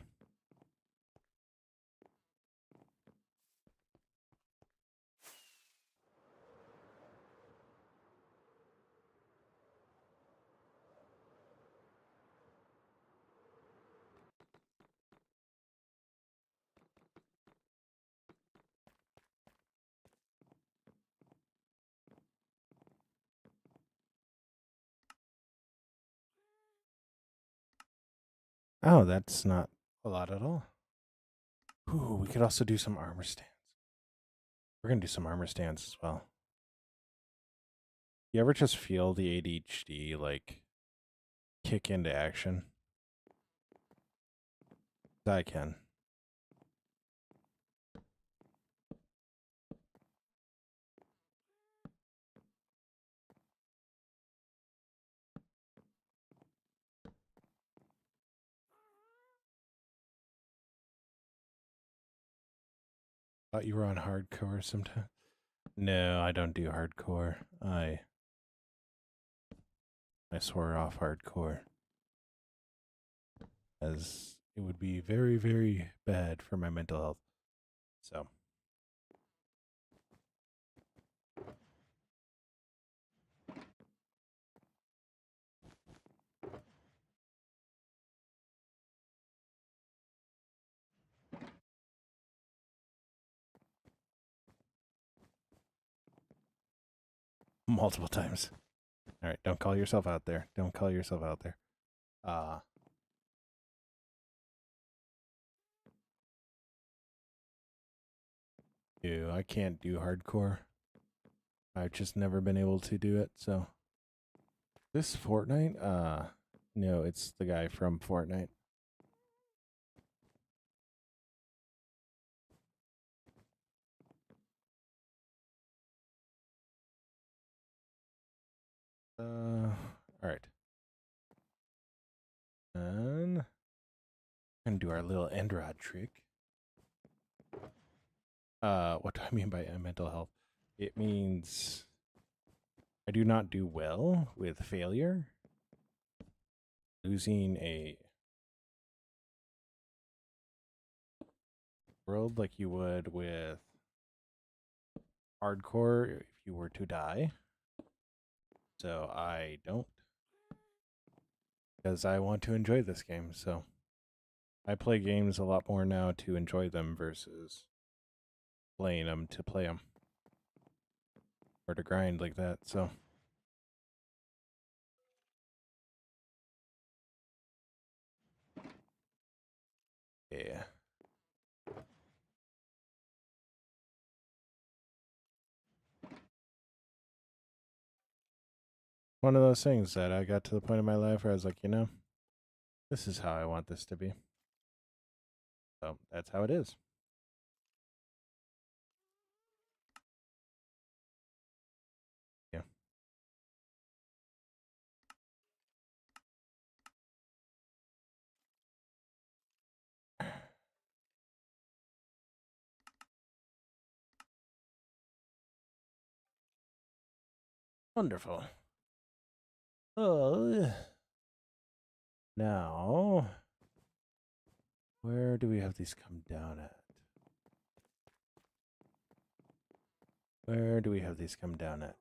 Oh, that's not a lot at all. Ooh, we could also do some armor stands. We're gonna do some armor stands as well. You ever just feel the ADHD like kick into action? I can. Thought you were on hardcore sometimes. No, I don't do hardcore. I swear off hardcore, as it would be very, very bad for my mental health. So. Multiple times. All right, don't call yourself out there. Don't call yourself out there. Ew, I can't do hardcore. I've just never been able to do it, so. This Fortnite? No, it's the guy from Fortnite. Alright. And we're gonna do our little end rod trick. What do I mean by mental health? It means I do not do well with failure. Losing a world like you would with hardcore if you were to die. So I don't, because I want to enjoy this game. So I play games a lot more now to enjoy them versus playing them to play them or to grind like that. So yeah. One of those things that I got to the point in my life where I was like, this is how I want this to be. So that's how it is. Yeah. Wonderful. Oh, now, where do we have these come down at? Where do we have these come down at?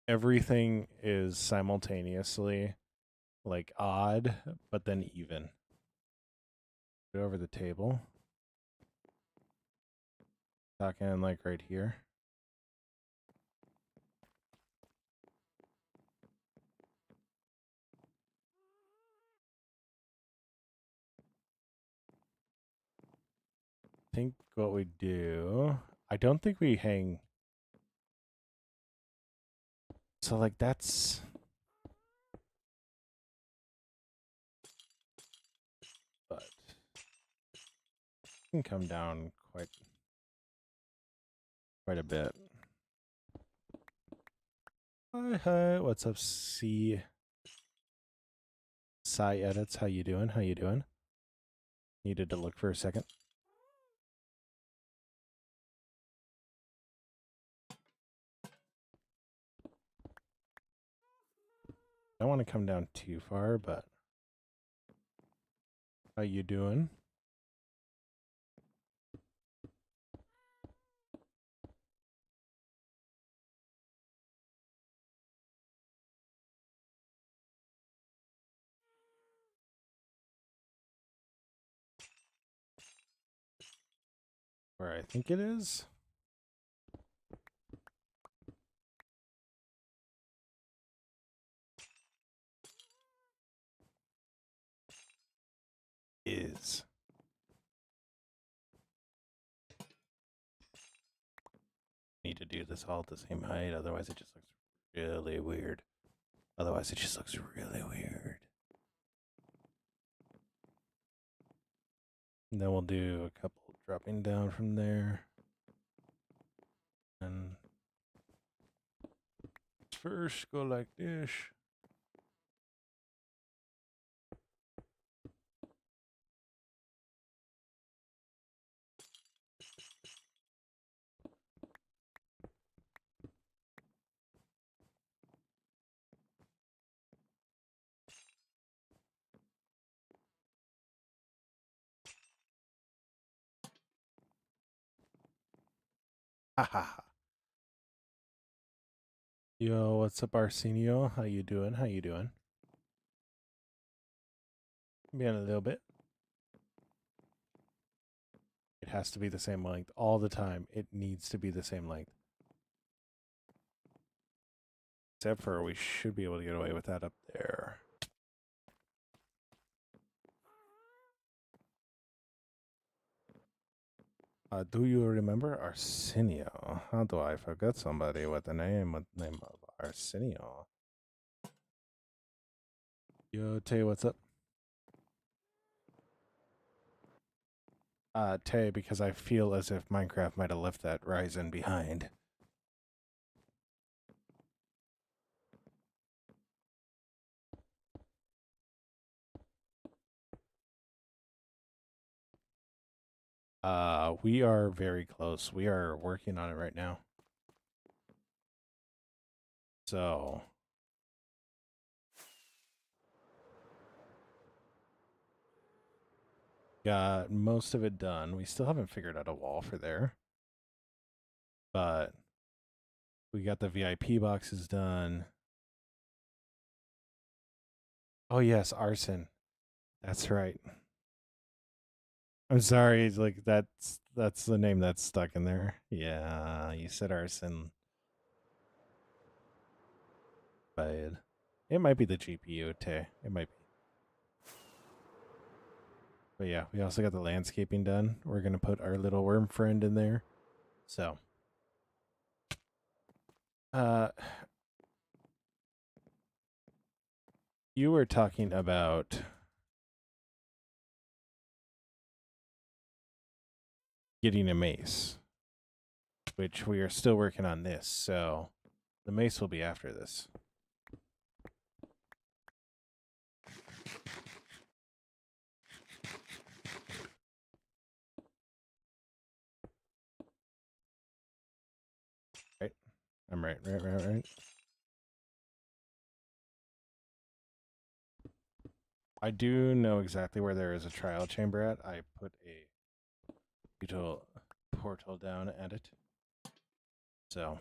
Everything is simultaneously like odd, but then even. Go over the table. Talking like right here. I think what we do, I don't think we hang. So like that's, but can come down quite a bit. Hi, what's up, C? Psy edits, how you doing? How you doing? Needed to look for a second. I don't want to come down too far, but how you doing? Where I think it is. Is. Need to do this all at the same height, otherwise it just looks really weird. Otherwise it just looks really weird. And then we'll do a couple dropping down from there. And first go like this. Haha. Yo, what's up, Arsenio? How you doing? How you doing? Being a little bit. It has to be the same length all the time. It needs to be the same length. Except for we should be able to get away with that up there. Do you remember Arsenio? How do I forget somebody with the name of Arsenio? Yo, Tay, what's up? Tay, because I feel as if Minecraft might have left that Ryzen behind. We are very close. We are working on it right now. So got most of it done. We still haven't figured out a wall for there, but we got the VIP boxes done. Oh yes, arson. That's right. I'm sorry, like that's the name that's stuck in there. Yeah, you said arson. But it might be the GPU too. It might be. But yeah, we also got the landscaping done. We're gonna put our little worm friend in there. So uh you were talking about getting a mace, which we are still working on this, so the mace will be after this. Right? I'm right. I do know exactly where there is a trial chamber at. I put a little portal down at it. So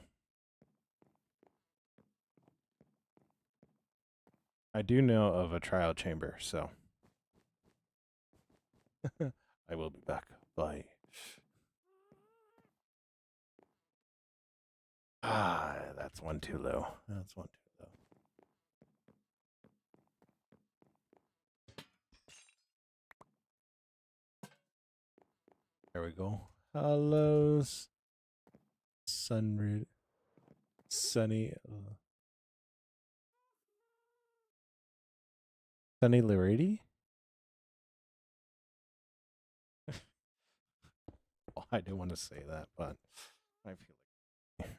I do know of a trial chamber, so I will be back. Bye. Ah, that's one too low. That's one too low. There we go. Hello, sunny. Sunny Larity? Oh, I didn't want to say that, but I feel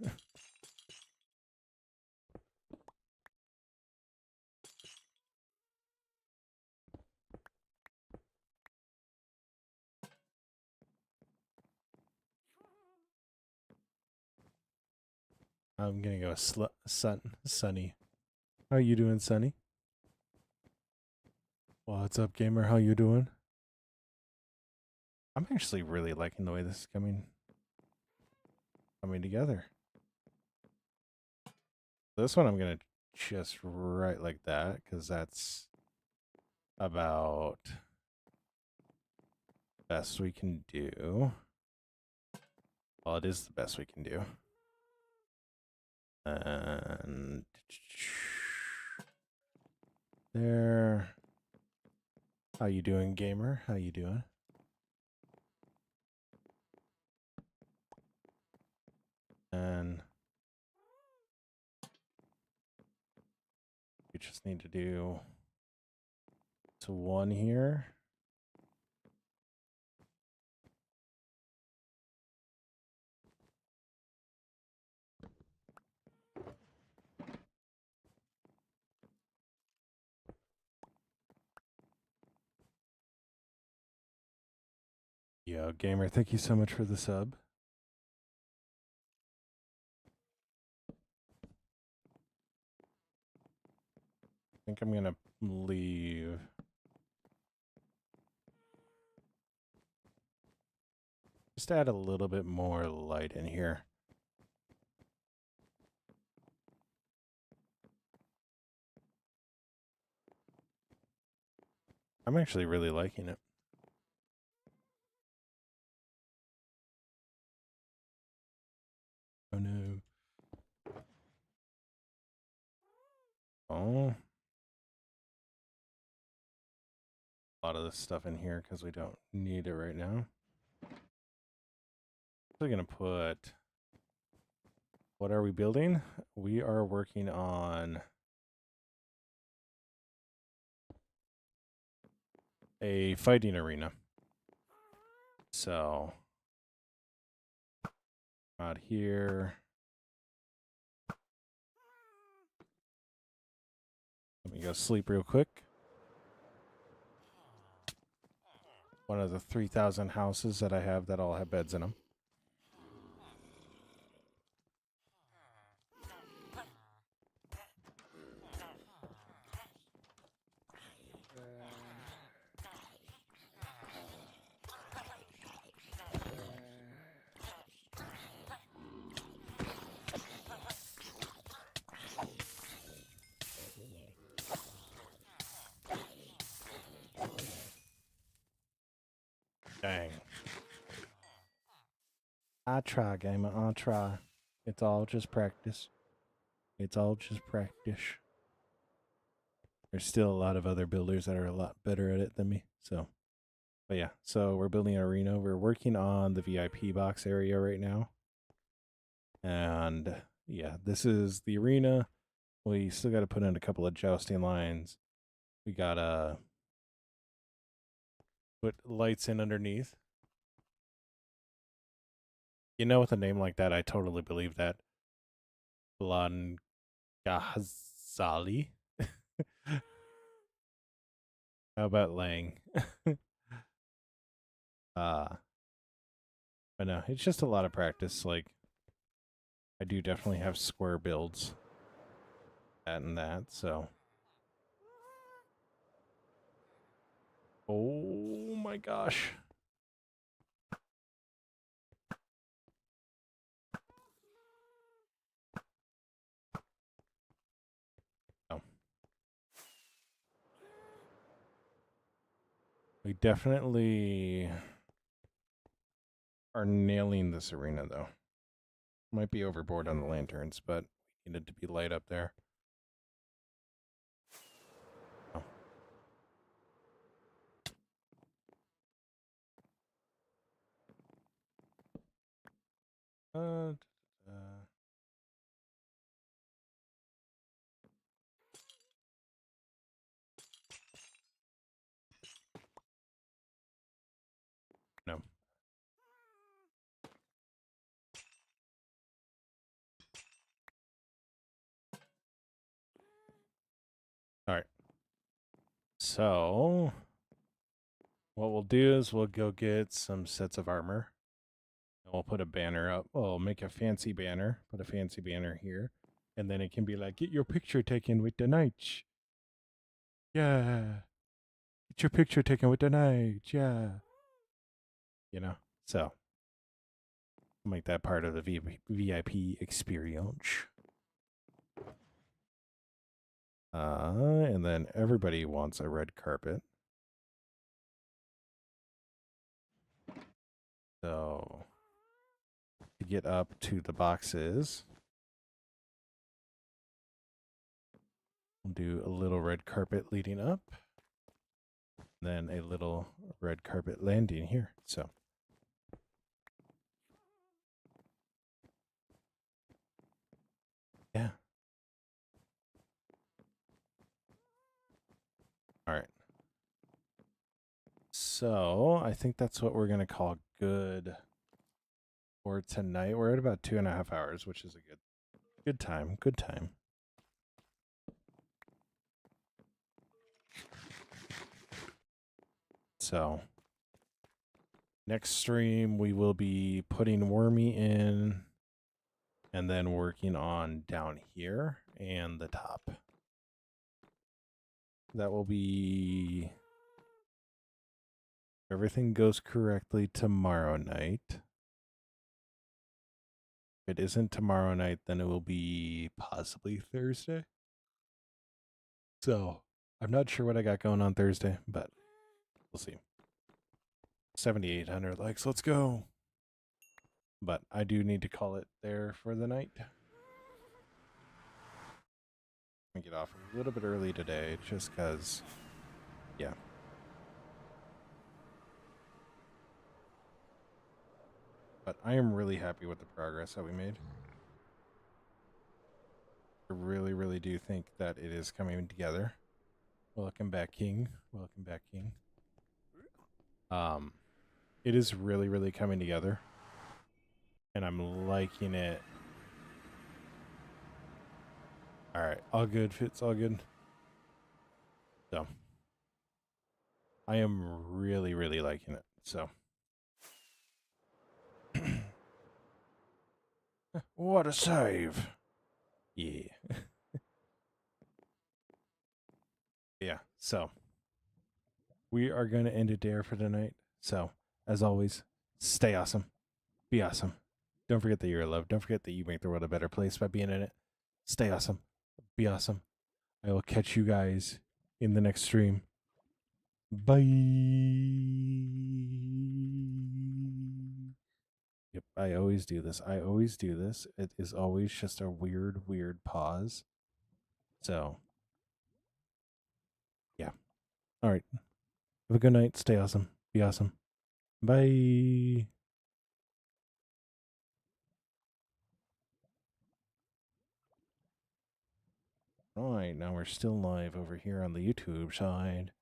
like I'm gonna go Sunny. How you doing, Sunny? What's up, gamer? How you doing? I'm actually really liking the way this is coming together. This one I'm gonna just write like that because that's about best we can do. Well, it is the best we can do. And there. How you doing, gamer? How you doing? And we just need to do to one here. Yo, gamer, thank you so much for the sub. I think I'm gonna leave. Just add a little bit more light in here. I'm actually really liking it. Oh no. Oh. A lot of this stuff in here because we don't need it right now. We're gonna put. What are we building? We are working on a fighting arena. So out here. Let me go sleep real quick. One of the 3,000 houses that I have that all have beds in them. I try, gamer. I try. It's all just practice. It's all just practice. There's still a lot of other builders that are a lot better at it than me. So, but yeah. So we're building an arena. We're working on the VIP box area right now. And yeah, this is the arena. We still got to put in a couple of jousting lines. We got to put lights in underneath. You know, with a name like that, I totally believe that. Blangazali. How about Lang? But no, it's just a lot of practice. Like, I do definitely have square builds. That and that, so. Oh my gosh. Oh. We definitely are nailing this arena, though. Might be overboard on the lanterns, but we needed to be light up there. Oh. No. All right. So, what we'll do is we'll go get some sets of armor. And we'll put a banner up. We'll make a fancy banner. Put a fancy banner here. And then it can be like, get your picture taken with the knights. Yeah. Get your picture taken with the knights. Yeah. You know? So, make that part of the VIP experience. And then everybody wants a red carpet. So, to get up to the boxes, we'll do a little red carpet leading up, then a little red carpet landing here. So, yeah. All right. So, I think that's what we're going to call good for tonight. We're at about 2.5 hours, which is a good time. Good time. So, next stream, we will be putting Wormy in and then working on down here and the top. That will be, if everything goes correctly, tomorrow night. If it isn't tomorrow night, then it will be possibly Thursday. So, I'm not sure what I got going on Thursday, but we'll see. 7,800 likes. Let's go. But I do need to call it there for the night. I'm gonna get off a little bit early today just because, yeah. But I am really happy with the progress that we made. I really, really do think that it is coming together. Welcome back, King. Welcome back, King. It is really, really coming together. And I'm liking it. Alright, all good, Fitz, all good. So, I am really, really liking it. So, what a save. Yeah. Yeah, so we are going to end it there for tonight. So, as always, stay awesome. Be awesome. Don't forget that you're loved. Don't forget that you make the world a better place by being in it. Stay awesome. Be awesome. I will catch you guys in the next stream. Bye. Yep, bye. I always do this. I always do this. It is always just a weird pause. So, yeah. All right. Have a good night. Stay awesome. Be awesome. Bye. All right. Now we're still live over here on the YouTube side.